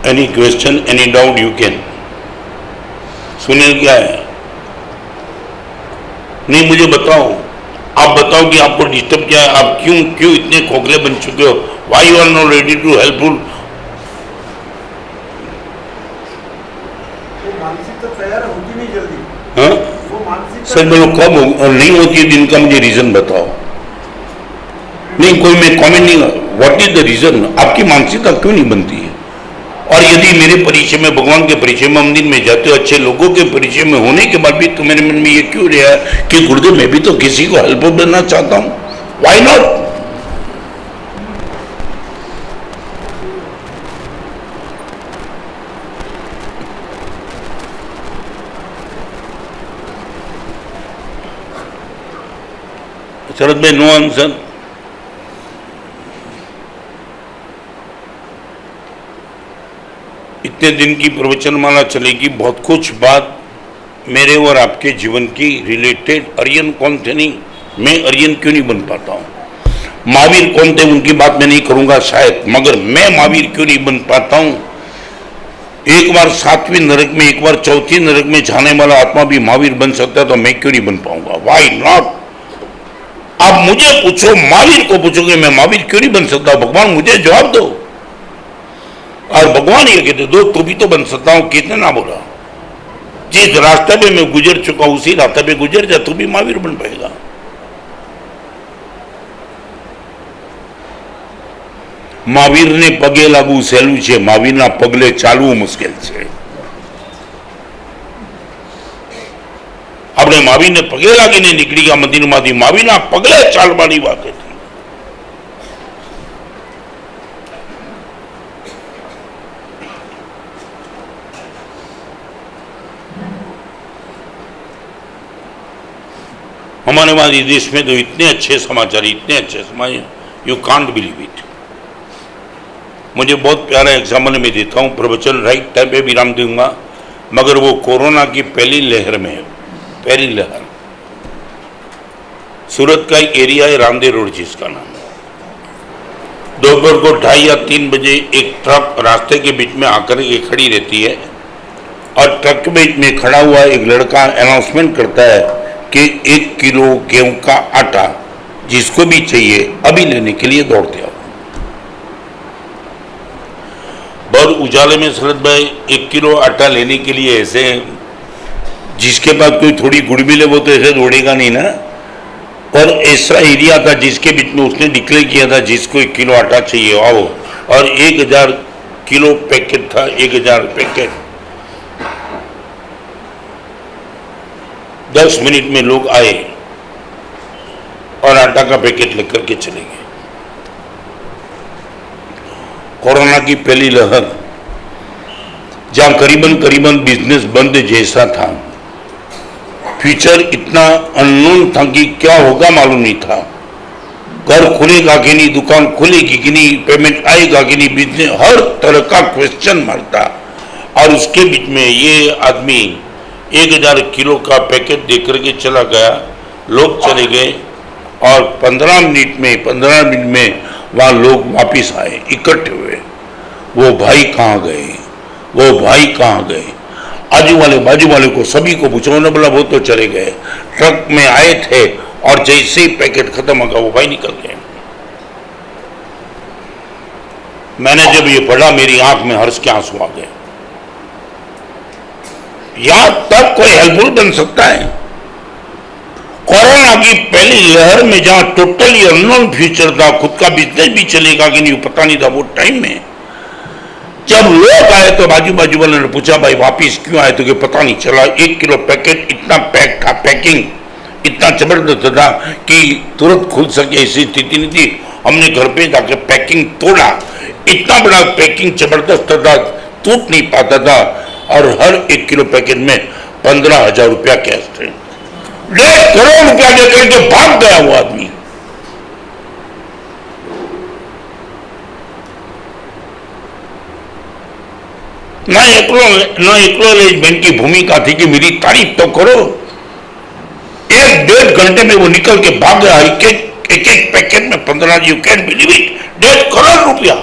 A: Any question, any doubt you can. Sunil क्या है? नहीं मुझे बताओ, आप बताओ कि आपको डिस्टर्ब क्या है, आप क्यों इतने खोखले बन चुके हो? Why you are not ready to helpful?
E: तैयार होती नहीं जल्दी।
A: हाँ
E: वो मानसिक
A: सर बोलो कब और नहीं होती है दिन का मुझे रीजन बताओ। नहीं कोई मैं कमेंट नहीं, व्हाट इज द रीजन? आपकी मानसिकता क्यों नहीं बनती है? और यदि मेरे परिचय में, भगवान के परिचय में, मंदिर में जाते हो, अच्छे लोगों के परिचय में होने के बाद भी तो मेरे मन में ये क्यों रहा कि गुरुदेव मैं भी तो किसी को हेल्प देना चाहता हूं, व्हाई नॉट? शरद भाई नो आंसर। इतने दिन की प्रवचनमाला चलेगी, बहुत कुछ बात मेरे और आपके जीवन की रिलेटेड। अरियन कौन थे? नहीं मैं अरियन क्यों नहीं बन पाता हूं? महावीर कौन थे? उनकी बात मैं नहीं करूंगा शायद, मगर मैं महावीर क्यों नहीं बन पाता हूं? एक बार 7वीं नरक में, एक बार 4थी नरक में जाने वाला आत्मा भी महावीर बन सकता है, तो मैं क्यों नहीं बन पाऊंगा? Why not? आप मुझे पूछो, महावीर को पूछोगे मैं महावीर क्यों नहीं बन सकता? भगवान मुझे जवाब दो। और भगवान ये कहते दो तू भी तो बन सकता हूं, कितने ना बोला। जिस रास्ते पे मैं गुजर चुका उसी रास्ते पे गुजर जा, तू भी महावीर बन पाएगा। મહાવીરને પગે લાગવું સહેલું છે, મહાવીરના પગલે ચાલવું મુશ્કેલ છે। આપણે મહાવીરને પગે લાગીને નીકળી ગયા મંદિરમાંથી, મહાવીરના પગલે ચાલવાની વાત હતી। हमारे हमारे देश में तो इतने अच्छे समाचार, इतने अच्छे समाचार, यू कांट बिलीव इट। मुझे बहुत प्यारा एग्जाम्पल मैं देता हूँ, प्रवचन राइट टाइम पे विराम दूंगा, मगर वो कोरोना की पहली लहर में है, पहली लहर। सूरत का एक एरिया है रामदेव रोड जिसका नाम है। दोपहर को 2:30 या 3 बजे एक ट्रक रास्ते के बीच में आकर के खड़ी रहती है और ट्रक के बीच में खड़ा हुआ एक लड़का अनाउंसमेंट करता है कि 1 किलो गेहूं का आटा जिसको भी चाहिए अभी लेने के लिए दौड़ते आओ। भर उजाले में शरद भाई 1 किलो आटा लेने के लिए ऐसे, जिसके पास कोई थोड़ी गुड़बिल है वो तो ऐसे दौड़ेगा नहीं ना। और ऐसा एरिया था जिसके बीच में उसने डिक्लेयर किया था जिसको 1 किलो आटा चाहिए आओ, और 1000 किलो पैकेट था, 1000 पैकेट। 10 मिनट में लोग आए और आटा का पैकेट लेकर के चले गए। कोरोना की पहली लहर जहां करीबन बिजनेस बंद जैसा था, फ्यूचर इतना अननोन था कि क्या होगा मालूम नहीं था। घर खुलेगा कि नहीं, दुकान खुलेगी कि नहीं, पेमेंट आएगा कि नहीं, बिजनेस, हर तरह का क्वेश्चन मारता। और उसके बीच में ये आदमी 1000 किलो का पैकेट देकर के चला गया, लोग चले गए और 15 मिनट में वहाँ लोग वापिस आए, इकट्ठे हुए। वो भाई कहाँ गए, वो भाई कहाँ गए? आजू वाले को सभी को पूछा, उन्होंने बोला वो तो चले गए, ट्रक में आए थे और जैसे ही पैकेट खत्म हो गया वो भाई निकल गए। मैंने जब ये पढ़ा मेरी आंख में हर्ष के आंसू आ गए। या तब कोई हेल्पफुल बन सकता है? कोरोना की पहली लहर में जहां टोटली अननोन फ्यूचर था, खुद का बिजनेस भी चलेगा कि नहीं पता नहीं था, वो टाइम में जब लोग आए तो बाजू वाले ने पूछा भाई वापिस क्यों आए? तो कि पता नहीं चला। 1 किलो पैकेट इतना पैक था, पैकिंग इतना जबरदस्त था कि तुरंत खुल सके ऐसी स्थिति नहीं थी। हमने घर पे जाकर पैकिंग तोड़ा, इतना बड़ा पैकिंग जबरदस्त था, टूट नहीं पाता था। और हर 1 किलो पैकेट में 15,000 रुपया कैश थे। 1.5 करोड़ रुपया देकर के भाग गया वो आदमी। ना एकलो अरेंजमेंट की भूमिका थी कि मेरी तारीफ तो करो। 1-1.5 घंटे में वो निकल के भाग गया। एक पैकेट में 15, you can believe it, 1.5 crore रुपया।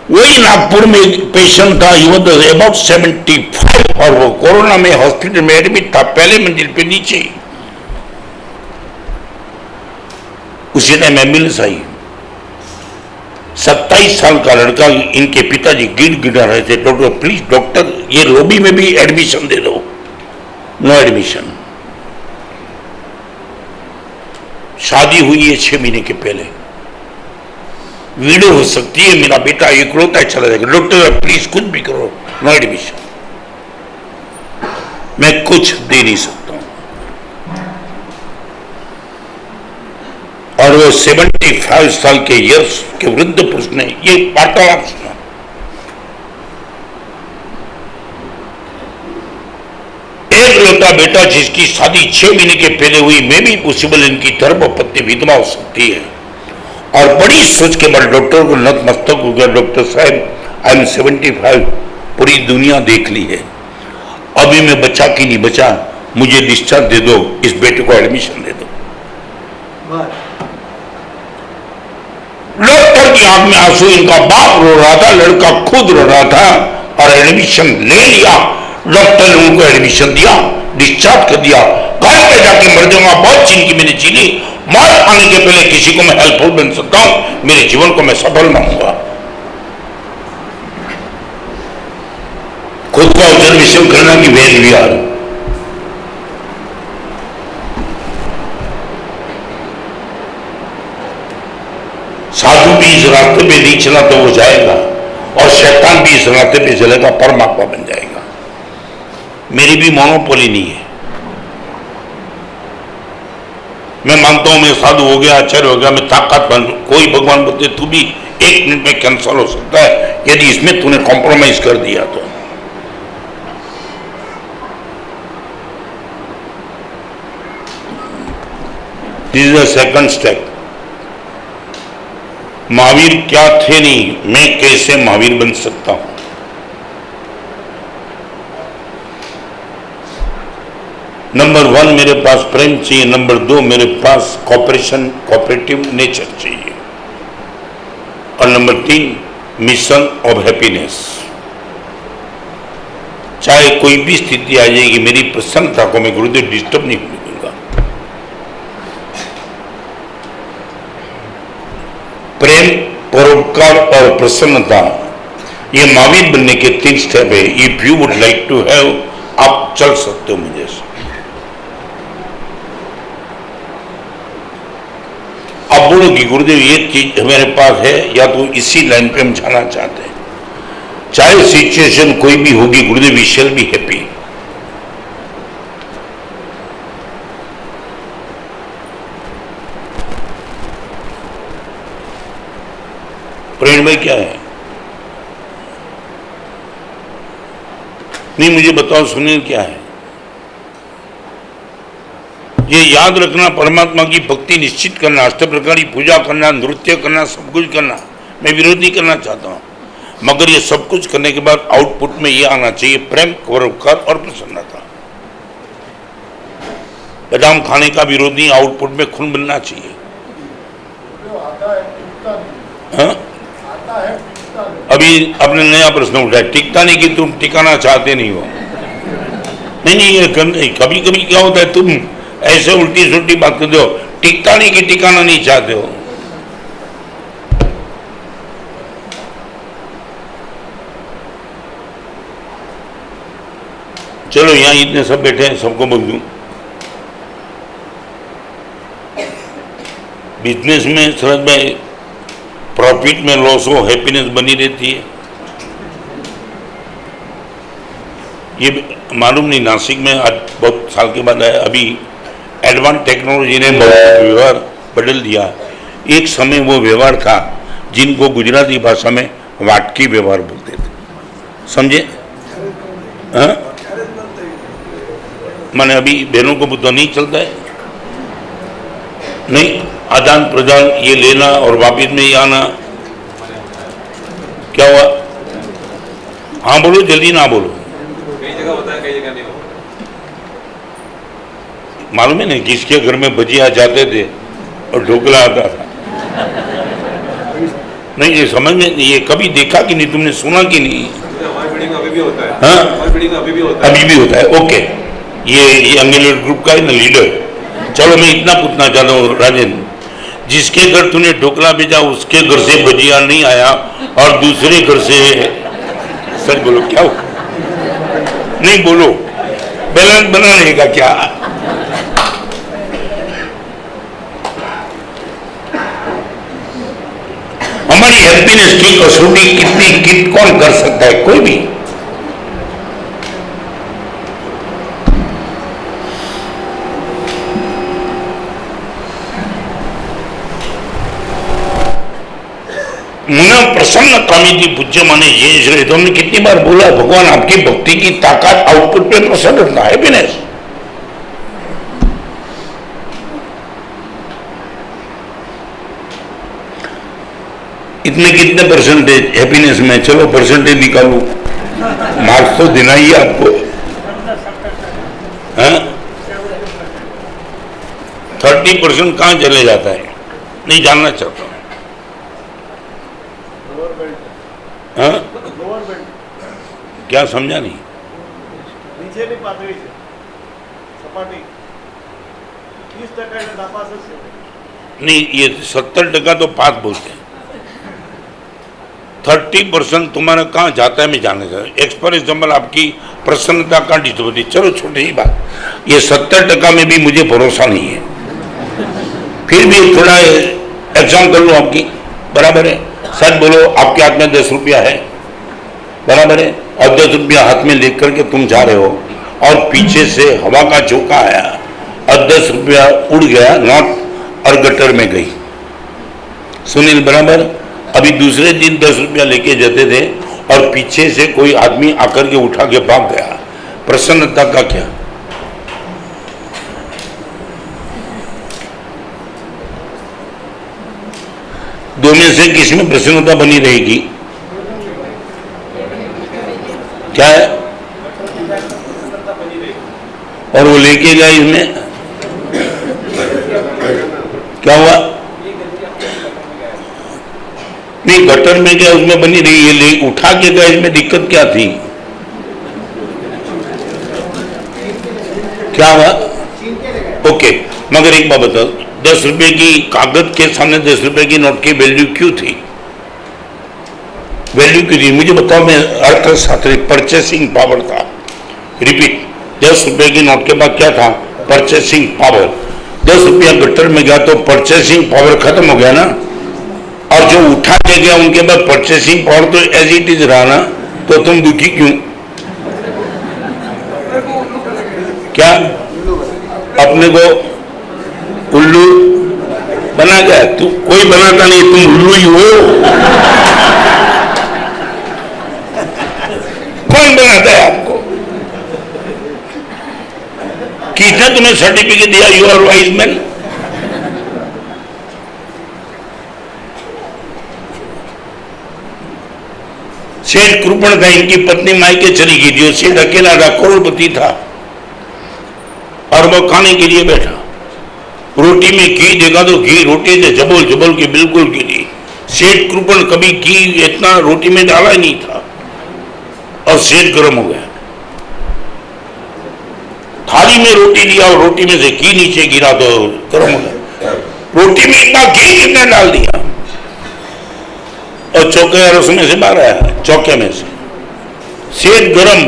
A: वही नागपुर में एक पेशेंट था, ही वाज अबाउट 75 और वो कोरोना में हॉस्पिटल में एडमिट था, पहले मंजिल पे नीचे। उसी टाइम एम्बुलेंस आई। 27 साल का लड़का, इनके पिताजी गिड़ा रहे थे, डॉक्टर प्लीज डॉक्टर ये लॉबी में भी एडमिशन दे दो। No admission. शादी हुई है 6 महीने के पहले, वीडियो हो सकती है, मेरा बेटा इकलौता चला जाएगा, डॉक्टर प्लीज कुछ भी करो, नो एडमिशन। मैं कुछ दे नहीं सकता हूं। और वो 75 साल के यश के वृद्ध पुरुष ने ये वार्तालाप सुना। एकलौता बेटा जिसकी शादी 6 महीने के पहले हुई, मे भी पॉसिबल इनकी धर्मपत्नी विधवा हो सकती है। और बड़ी सोच के बाद डॉक्टर को नतमस्तक हो गया, डॉक्टर साहब आई एम 75, पूरी दुनिया देख ली है, अभी मैं बचा कि नहीं बचा, मुझे डिस्चार्ज दे दो, इस बेटे को एडमिशन दे दो। डॉक्टर की आंख में आंसू, इनका बाप रो रहा था, लड़का खुद रो रहा था, और एडमिशन ले लिया। डॉक्टर ने उनको एडमिशन दिया, डिस्चार्ज कर दिया। घर पे जाके मर जाऊंगा, बहुत जिंदगी मैंने जी ली, मौत आने के पहले किसी को मैं हेल्पफुल बन सकता हूं, मेरे जीवन को मैं सफल मानूंगा। खुद का ऑब्जर्वेशन करना कि वेर वी आर। साधु भी इस रास्ते पे नहीं चला तो वो जाएगा, और शैतान भी इस रास्ते पे चलेगा, परमात्मा बन जाएगा। मेरी भी मोनोपोली नहीं है। मैं मानता हूं मैं साधु हो गया, आचार्य हो गया, मैं ताकतवर, कोई भगवान बोलते तू भी 1 मिनट में कैंसल हो सकता है यदि इसमें तूने कॉम्प्रोमाइज कर दिया तो। This is the second step. Mahavir क्या थे नहीं, मैं कैसे महावीर बन सकता हूं। नंबर 1 मेरे पास प्रेम चाहिए, नंबर 2 मेरे पास कोऑपरेटिव नेचर चाहिए, और नंबर 3 मिशन ऑफ हैप्पीनेस। चाहे कोई भी स्थिति आ जाएगी, मेरी प्रसन्नता को मैं गुरुदेव डिस्टर्ब नहीं होने दूंगा। प्रेम, परोपकार और प्रसन्नता, ये महावीर बनने के 3 स्टेप है। If you would like to have, आप चल सकते हो मुझे से। आप बोलो कि गुरुदेव ये चीज हमारे पास है, या तो इसी लाइन पे हम जाना चाहते हैं। चाहे सिचुएशन कोई भी होगी, गुरुदेव वी शैल बी हैप्पी। प्रेम में क्या है? नहीं, मुझे बताओ सुनील, क्या है? ये याद रखना, परमात्मा की भक्ति निश्चित करना, अष्ट प्रकार की पूजा करना, नृत्य करना, सब कुछ करना, मैं विरोध नहीं करना चाहता हूं, मगर ये सब कुछ करने के बाद आउटपुट में ये आना चाहिए, प्रेम, परोपकार और प्रसन्नता। बादाम खाने का विरोध नहीं, आउटपुट में खून बनना चाहिए। हाँ? अभी आपने नया प्रश्न उठाया, टिकता नहीं कि तुम टिकाना चाहते नहीं हो। नहीं, ये कभी कभी क्या होता है, तुम ऐसे उल्टी सुल्टी बात करते हो, टिकता नहीं कि टिकाना नहीं चाहते हो। चलो यहां इतने सब बैठे हैं, सबको बोल दूं, बिजनेस में शरद भाई प्रॉफिट में लॉस हो, हैप्पीनेस बनी रहती है। ये मालूम नहीं, नासिक में आज बहुत साल के बाद आया, अभी एडवांस टेक्नोलॉजी ने बहुत व्यवहार बदल दिया। एक समय वो व्यवहार था जिनको गुजराती भाषा में वाटकी व्यवहार बोलते थे, समझे? हाँ, माने अभी बहनों को तो नहीं चलता है, नहीं, आदान प्रदान, ये लेना और वापिस में ही आना। क्या हुआ? हाँ बोलो, जल्दी ना बोलो।
B: कई जगह होता है, कई जगह नहीं होता।
A: मालूम है नहीं, किसके घर में भजिया जाते थे और ढोकला आता था। नहीं, ये समझ में, ये कभी देखा कि नहीं, तुमने सुना कि नहीं?
B: हमारी पीढ़ी में अभी भी होता है।
A: हाँ?
B: हमारी पीढ़ी में अभी भी होता है।
A: अभी भी होता है, ओके। ये अंगेलर ग्रुप का है ना लीडर। चलो मैं इतना पूछना चाहता हूँ राजेंद्र, जिसके घर तूने ढोकला भेजा उसके घर से भजिया नहीं आया, और दूसरे घर से, सच बोलो क्या हो? नहीं बोलो, बैलेंस बना रहेगा क्या? हमारी हैप्पीनेस की कसौटी कितनी कौन कर सकता है? कोई भी। मुना प्रसन्न कामिति पूज्य माने जय श्री। तो हमने कितनी बार बोला, भगवान आपकी भक्ति की ताकत आउटपुट पे प्रसन्न रहता है, हैप्पीनेस। इसमें कितने परसेंटेज हैप्पीनेस में? चलो परसेंटेज निकालो, मार्क्स तो देना ही है आपको। हाँ, 30% कहाँ चले जाता है, नहीं जानना चाहता हूँ। हाँ?
F: लोअर बेल्ट
A: क्या समझा नहीं?
F: નીચેની પાતળી છે સપાટી 30% એટલે નાપાસ જ છે.
A: नहीं, ये 70% तो पास बोलते हैं, 30% तुम्हारा कहाँ जाता है मैं जानना चाहता हूँ. एक्स फॉर एग्जाम्पल आपकी प्रसन्नता कहाँ डिस्टर्ब होती है. चलो छोटी ही बात, ये 70% में भी मुझे भरोसा नहीं है, फिर भी थोड़ा एग्जाम कर लो आपकी. बराबर है, सच बोलो. आपके हाथ में 10 रुपया है, बराबर है, और 10 रुपया हाथ में लेकर के तुम जा रहे हो और पीछे से हवा का झोंका आया और 10 रुपया उड़ गया, नॉट और गटर में गई. सुनील, बराबर. अभी दूसरे दिन 10 रुपया लेके जाते थे और पीछे से कोई आदमी आकर के उठा के भाग गया. प्रसन्नता का क्या? दो में से किसी में प्रसन्नता बनी रहेगी? क्या है? और वो लेके गया इसमें क्या हुआ? नहीं, गटर में क्या उसमें बनी रही, ये ले उठा के गया, इसमें दिक्कत क्या थी? क्या हुआ? ओके, मगर एक बात बताओ, 10 रुपए की कागज के सामने 10 रुपए की नोट की वैल्यू क्यों थी? वैल्यू क्यों थी मुझे बताओ. मैं अर्थशास्त्री, परचेसिंग पावर था. रिपीट, 10 रुपए की नोट के बाद क्या था? Purchasing power. 10 रुपया गटर में गया तो परचेसिंग पावर खत्म हो गया ना, और जो उठा के गया उनके बाद परचेसिंग पावर तो एज इट इज रहा ना. तो तुम दुखी क्यों? क्या अपने को उल्लू बना गया? तू कोई बनाता नहीं, तुम उल्लू ही हो. कौन बनाता है आपको? किसने तुम्हें सर्टिफिकेट दिया यू आर वाइज मैन? सेठ कृपण था, इनकी पत्नी मायके चली गई थी. सेठ अकेला था, करोड़पति था, और वो खाने के लिए बैठा. रोटी में घी देखा तो घी रोटी से जबोल जबोल के बिल्कुल गिरी. सेठ कृपण कभी घी इतना रोटी में डाला ही नहीं था, और सेठ गर्म हो गया. थाली में रोटी लिया और रोटी में से घी नीचे गिरा तो गर्म हो गया. रोटी में इतना घी कितने डाल दिया, और चौके रसोई से बाहर आया, चौके में से. सेठ गरम,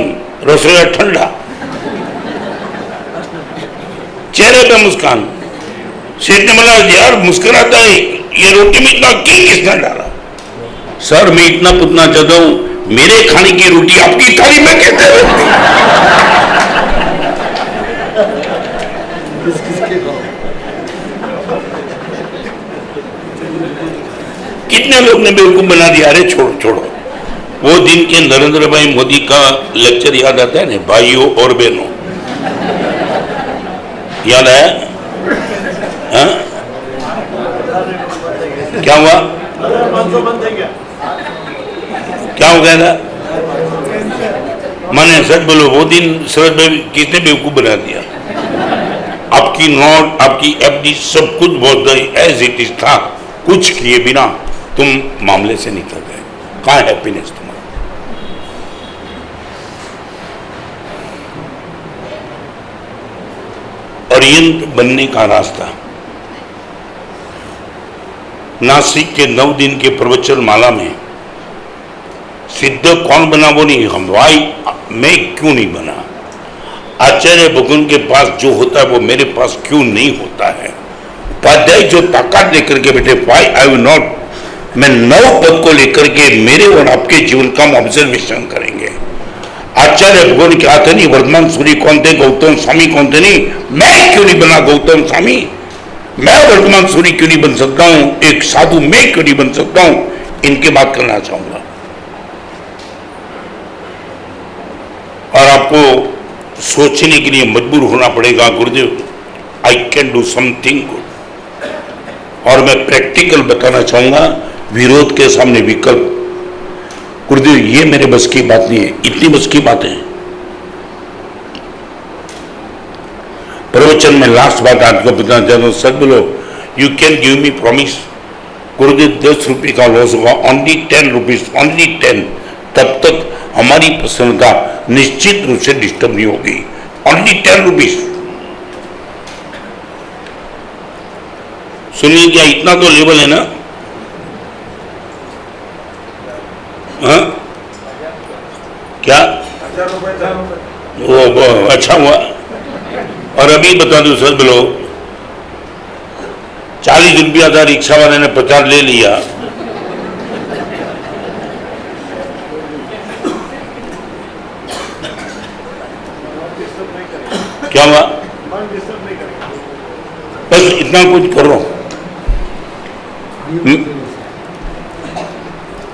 A: रसोईया ठंडा, चेहरे पे मुस्कान. सेठ ने बोला, यार मुस्कुराता है, ये रोटी में इतना घी किसने डाला? सर, मैं इतना पूछना चाहता हूं, मेरे खाने की रोटी आपकी थाली में कैसे रहती? कितने लोग ने बेवकूफ बना दिया. अरे छोड़ो. वो दिन के नरेंद्र भाई मोदी का लेक्चर याद आता है ना, भाइयों और बहनों, याद आया? हाँ? क्या हुआ?
F: 500 बंद થઈ ગયા.
A: क्या हो गया था? मैंने सच बोलो, वो दिन शरद भाई किसने बेवकूफ बना दिया? आपकी नोट, आपकी एफडी, सब कुछ बहुत एज इट इज था. कुछ किए बिना तुम मामले से निकल गए. कहाँ हैप्पीनेस तुम्हारा? ओरिएंट बनने का रास्ता. नासिक के 9 दिन के प्रवचन माला में सिद्ध कौन बना वो नहीं, हम वाई मैं क्यों नहीं बना. आचार्य भगवान के पास जो होता है वो मेरे पास क्यों नहीं होता है. उपाध्याय जो ताकत लेकर के बैठे, वाई आई विल नॉट. मैं 9 पद को लेकर के मेरे और आपके जीवन का ऑब्जर्वेशन करेंगे. आचार्य भगवान के हाथ नहीं, वर्धमान सूर्य कौन थे, गौतम स्वामी कौन थे नहीं. मैं क्यों नहीं बना गौतम स्वामी? मैं वर्धमान सूर्य क्यों नहीं बन सकता हूं? एक साधु मैं क्यों नहीं बन सकता हूं? इनकी बात करना चाहूंगा. और आपको सोचने के लिए मजबूर होना पड़ेगा, गुरुदेव I can do something good. और मैं प्रैक्टिकल बताना चाहूंगा, विरोध के सामने विकल्प. गुरुदेव ये मेरे बस की बात नहीं है. इतनी बस की बात है. प्रवचन में लास्ट बात आपको बताना चाहता हूं. सच बोलो, you can give me promise गुरुदेव 10 रुपये का लॉस होगा, ओनली 10 रुपीज, ओनली 10, तब तक हमारी प्रसन्नता निश्चित रूप से डिस्टर्ब नहीं होगी। Only 10 rupees. सुनिए, क्या इतना तो लेवल है ना? हाँ क्या?
E: 1000 रुपए
A: वो अच्छा हुआ। और अभी बता दो सब लोग, 40 रुपया था, रिक्शा वाले ने 50 ले लिया। क्या हुआ?
F: मन डिस्टर्ब नहीं करेगा।
A: बस इतना कुछ करो।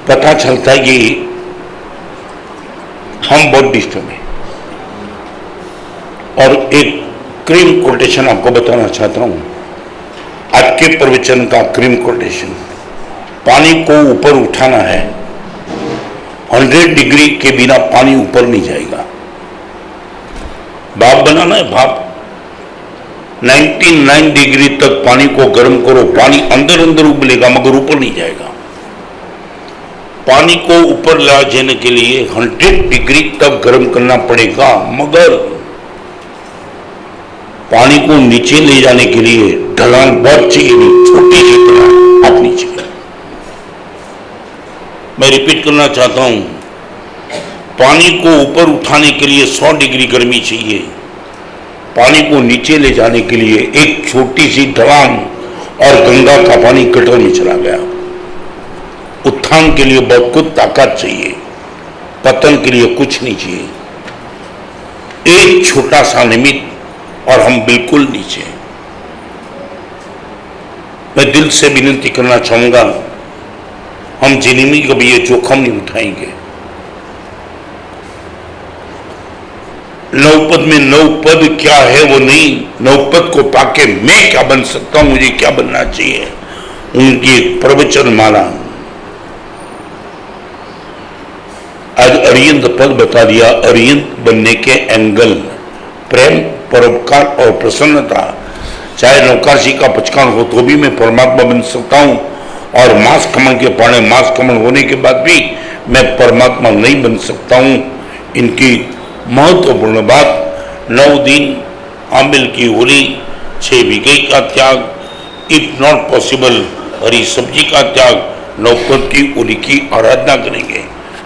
A: पता चलता है कि हम बहुत डिस्टर्ब हैं। और एक क्रीम कोटेशन आपको बताना चाहता हूं, आज के प्रवचन का क्रीम कोटेशन, पानी को ऊपर उठाना है, 100 डिग्री के बिना पानी ऊपर नहीं जाएगा। भाप बनाना है, भाप 99 डिग्री तक पानी को गर्म करो, पानी अंदर अंदर उबलेगा मगर ऊपर नहीं जाएगा। पानी को ऊपर ले जाने के लिए 100 डिग्री तक गर्म करना पड़ेगा, मगर पानी को नीचे ले जाने के लिए ढलान बहुत चाहिए, नहीं छोटी सी ढलान आप नीचे। मैं रिपीट करना चाहता हूं, पानी को ऊपर उठाने के लिए 100 डिग्री गर्मी चाहिए, पानी को नीचे ले जाने के लिए एक छोटी सी ढलान, और गंगा का पानी कटर में चला गया। उत्थान के लिए बहुत कुछ ताकत चाहिए, पतन के लिए कुछ नहीं चाहिए। एक छोटा सा निमित्त और हम बिल्कुल नीचे। मैं दिल से विनती करना चाहूंगा, हम जिंदगी में कभी ये जोखम नहीं उठाएंगे। नौपद में नौपद क्या है वो नहीं, नौपद को पाके मैं क्या बन सकता हूं, मुझे क्या बनना चाहिए, उनकी एक प्रवचन माला। आज अरियंत पद बता दिया। अरियंत बनने के एंगल, प्रेम, परोपकार और प्रसन्नता। चाहे नौकाशी का पचकान हो तो भी मैं परमात्मा बन सकता हूं, और मांस खमन के पाने मांस खमन होने के बाद भी मैं परमात्मा नहीं बन सकता हूं। इनकी महत्वपूर्ण बात, 9 दिन आमिल की होली, 6 बीघे का त्याग, इफ नॉट पॉसिबल हरी सब्जी का त्याग, नौपद की होली की आराधना करेंगे।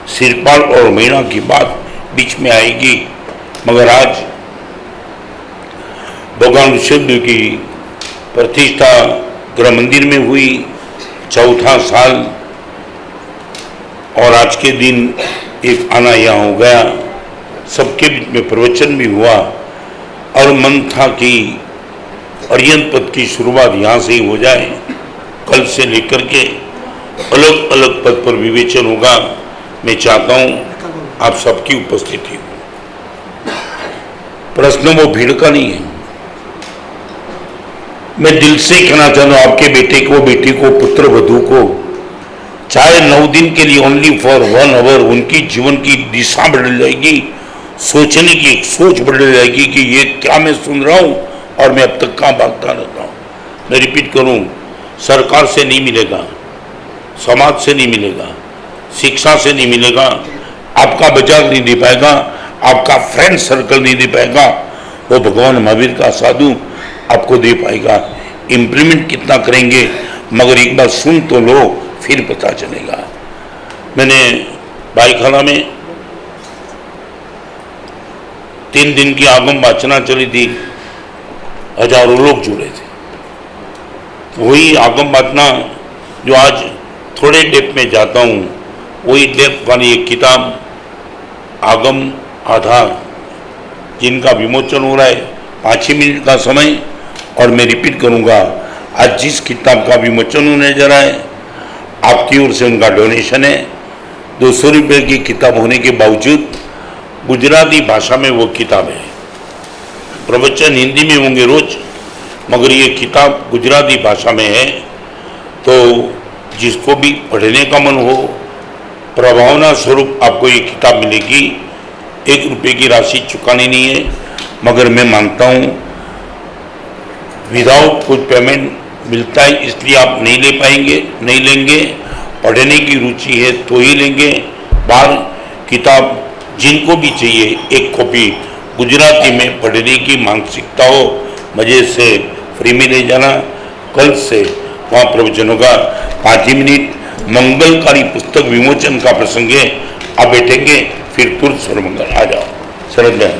A: सिरपाल और मीणा की बात बीच में आएगी, मगर आज भगवान ऋषभदेव की प्रतिष्ठा गृह मंदिर में हुई, 4था साल, और आज के दिन एक आना यहाँ हो गया। सबके बीच में प्रवचन भी हुआ, और मन था कि अरियंत पद की शुरुआत यहाँ से ही हो जाए। कल से लेकर के अलग अलग पद पर विवेचन होगा। मैं चाहता हूँ आप सबकी उपस्थिति हो। प्रश्न वो भीड़ का नहीं है। मैं दिल से कहना चाहता हूँ आपके बेटे को, बेटी को, पुत्र वधू को, चाहे 9 दिन के लिए ओनली फॉर 1 आवर उनकी जीवन की दिशा बदल जाएगी, सोचने की एक सोच बदल जाएगी कि ये क्या मैं सुन रहा हूँ और मैं अब तक कहाँ भागता रहता हूँ। मैं रिपीट करूँ, सरकार से नहीं मिलेगा, समाज से नहीं मिलेगा, शिक्षा से नहीं मिलेगा, आपका बाजार नहीं दे पाएगा, आपका फ्रेंड सर्कल नहीं दे पाएगा, वो भगवान महावीर का साधु आपको दे पाएगा। इम्प्लीमेंट कितना करेंगे, मगर एक बार सुन तो लो, फिर पता चलेगा। मैंने भाईखाना में 3 दिन की आगम वाचना चली थी, हजारों लोग जुड़े थे। वही आगम वाचना जो आज थोड़े डेप्थ में जाता हूँ, वही डेप्थ वाली एक किताब आगम आधार, जिनका विमोचन हो रहा है। 5 ही मिनट का समय, और मैं रिपीट करूँगा, आज जिस किताब का विमोचन होने जा रहा है, आपकी ओर से उनका डोनेशन है। 200 रुपये की किताब होने के बावजूद गुजराती भाषा में वो किताब है। प्रवचन हिंदी में होंगे रोज, मगर ये किताब गुजराती भाषा में है। तो जिसको भी पढ़ने का मन हो, प्रभावना स्वरूप आपको ये किताब मिलेगी। 1 रुपये की राशि चुकानी नहीं है, मगर मैं मानता हूँ विदाउट कुछ पेमेंट मिलता है, इसलिए आप नहीं ले पाएंगे, नहीं लेंगे। पढ़ने की रुचि है तो ही लेंगे। बाहर किताब जिनको भी चाहिए एक कॉपी गुजराती में पढ़ने की मानसिकता हो, मजे से फ्री में ले जाना। कल से वहाँ प्रवचन होगा 5 मिनट। मंगलकारी पुस्तक विमोचन का प्रसंग है। आप बैठेंगे फिर तुरंत सर्वमंगल आ जाओ। शरद में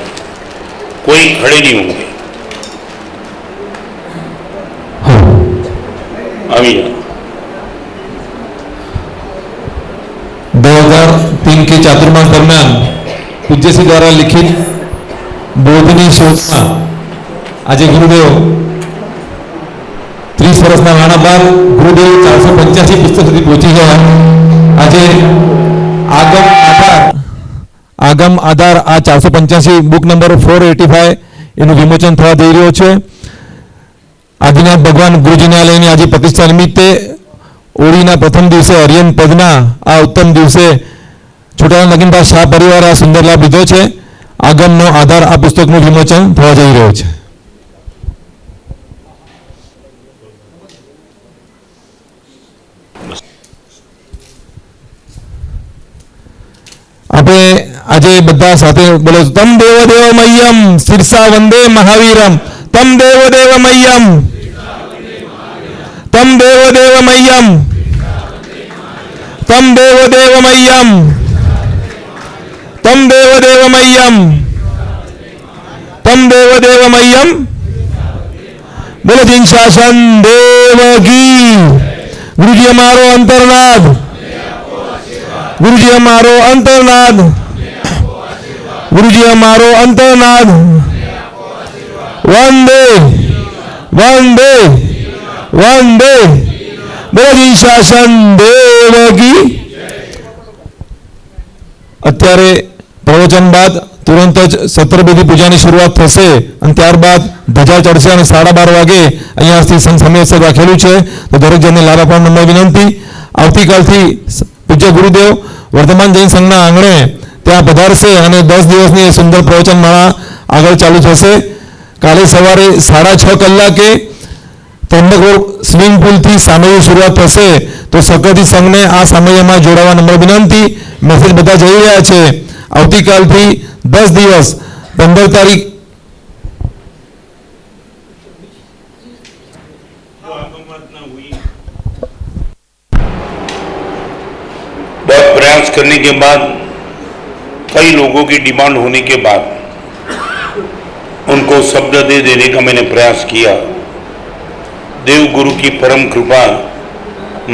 A: कोई खड़े नहीं होंगे। अभी
G: 2003 के चातुर्मास दरम्यान पूज्यश्री द्वारा लिखित बोधनी शोधना आज गुरुदेव 30 વર્ષના ગાળા બાદ ગુરુદેવ 485 પુસ્તક સુધી પહોંચી ગયા। આજે આગમ આધાર આ 485 બુક નંબર 485 એનું વિમોચન થવા જઈ રહ્યો છે। આદિનાથ ભગવાન ગુરુજીના લઈને આજે પ્રતિષ્ઠા નિમિત્તે ઓળીના પ્રથમ દિવસે હરિયન પદના આ ઉત્તમ દિવસે છોટાના નગીનભાઈ શાહ પરિવારે આ સુંદર લાભ લીધો છે। આગમનો આધાર આ પુસ્તકનું વિમોચન થવા જઈ રહ્યો છે। આપણે આજે બધા સાથે બોલો તમ દેવ દેવ મય્યમ શિરસા વંદે મહાવીરમ તમ દેવ દેવ મય્યમ તમ દેવ દેવ મય્યમ તમ દેવ દેવ મય્યમ તમ દેવ દેવ મય્યમ તમ દેવ દેવ મય્યમ। બોલો જીન શાસન દેવ કી। ગુરુજી અમારો અંતરનાદ, गुरुजी हमारो अंतरनाद, गुरुजी हमारो अंतरनाद। वंदे वंदे वंदे। बोलो शासन देव की। અત્યારે પ્રવચન બાદ તુરંત જ સત્રવિધિ પૂજાની શરૂઆત થશે અને ત્યારબાદ ધજા ચડશે અને 12:30 વાગે અહીંયાથી સમયસર રાખેલું છે તો દરેક જણને લાભ આપવા નમ્ર વિનંતી। આવતીકાલથી પૂજ્ય ગુરુદેવ વર્ધમાન જૈન સંઘના આંગણે ત્યાં પધારશે અને 10 દિવસની સુંદર પ્રવચનમાળા આગળ ચાલુ થશે। કાલે સવારે 6:30 કલાકે ત્રંબક રોડ સ્વિમિંગ પુલથી સામૈયું શરૂઆત થશે તો સક્રતી સંઘને આ સામૈયામાં જોડાવા નમ્ર વિનંતી। મેસેજ બધા જઈ રહ્યા છે। આવતીકાલથી 10 દિવસ 15 તારીખ
A: बहुत प्रयास करने के बाद, कई लोगों की डिमांड होने के बाद उनको शब्द दे देने का मैंने प्रयास किया। देव गुरु की परम कृपा,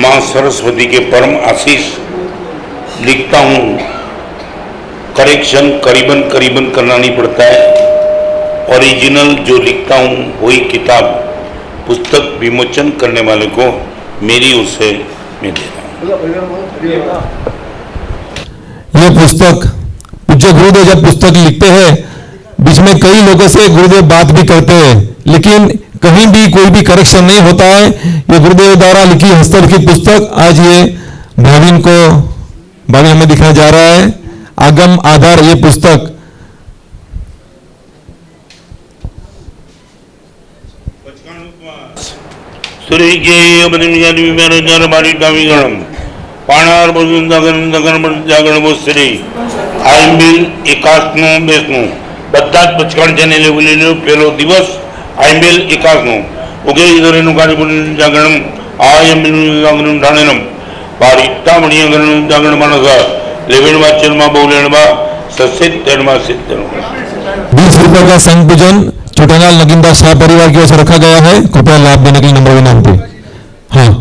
A: माँ सरस्वती के परम आशीष। लिखता हूँ, करेक्शन करीबन करना नहीं पड़ता है। ओरिजिनल जो लिखता हूँ वही किताब पुस्तक विमोचन करने वाले को मेरी ओर से मैं देता हूँ।
G: ये पुस्तक पूज्य गुरुदेव जब पुस्तक लिखते हैं बीच में कई लोगों से गुरुदेव बात भी करते हैं लेकिन कहीं भी कोई भी करेक्शन नहीं होता है। ये गुरुदेव द्वारा लिखी हस्तलिखित पुस्तक आज ये भाविन हमें दिखाया जा रहा है। आगम आधार ये पुस्तक
A: પાણાર બધું જાગરણ બોસરી આઈમ્બિલ એકાસનું બેસનું બધા જ પચકાણ જેને લેવું લઈ લો। પહેલો દિવસ આઈમ્બિલ એકાસનું ઓકે ઇધરેનું કાર્યપુર જાગરણ આયમ્બિલ જાગરણ ઢાણેનમ બાર ઇટ્ટામણી જાગરણ માનસ લેવેણમાં ચેરમાં બહુલેણમાં 70
G: 20 रुपए का संघ पूजन छोटानाल नगीनदास शाह परिवार की ओर से रखा गया है। कृपया लाभ देने के लिए नम्र विनंती। हाँ,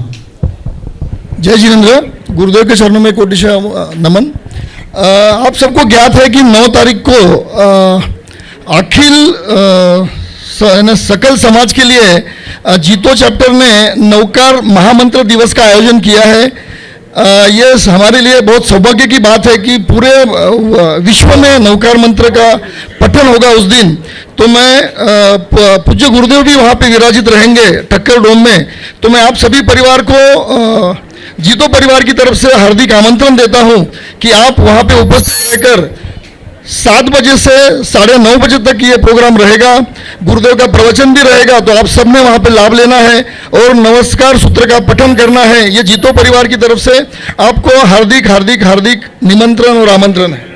F: जय जिनेन्द्र। गुरुदेव के चरणों में कोटिशा नमन। आप सबको ज्ञात है कि 9 तारीख को अखिल सकल समाज के लिए जीतो चैप्टर ने नौकार महामंत्र दिवस का आयोजन किया है। ये हमारे लिए बहुत सौभाग्य की बात है कि पूरे विश्व में नौकार मंत्र का पठन होगा उस दिन। तो मैं पूज्य गुरुदेव भी वहाँ पे विराजित रहेंगे टक्कर डोम में। तो मैं आप सभी परिवार को जीतो परिवार की तरफ से हार्दिक आमंत्रण देता हूँ कि आप वहाँ पे उपस्थित रहकर 7 बजे से 9:30 बजे तक ये प्रोग्राम रहेगा। गुरुदेव का प्रवचन भी रहेगा, तो आप सबने वहाँ पे लाभ लेना है और नमस्कार सूत्र का पठन करना है। ये जीतो परिवार की तरफ से आपको हार्दिक हार्दिक हार्दिक निमंत्रण और आमंत्रण है।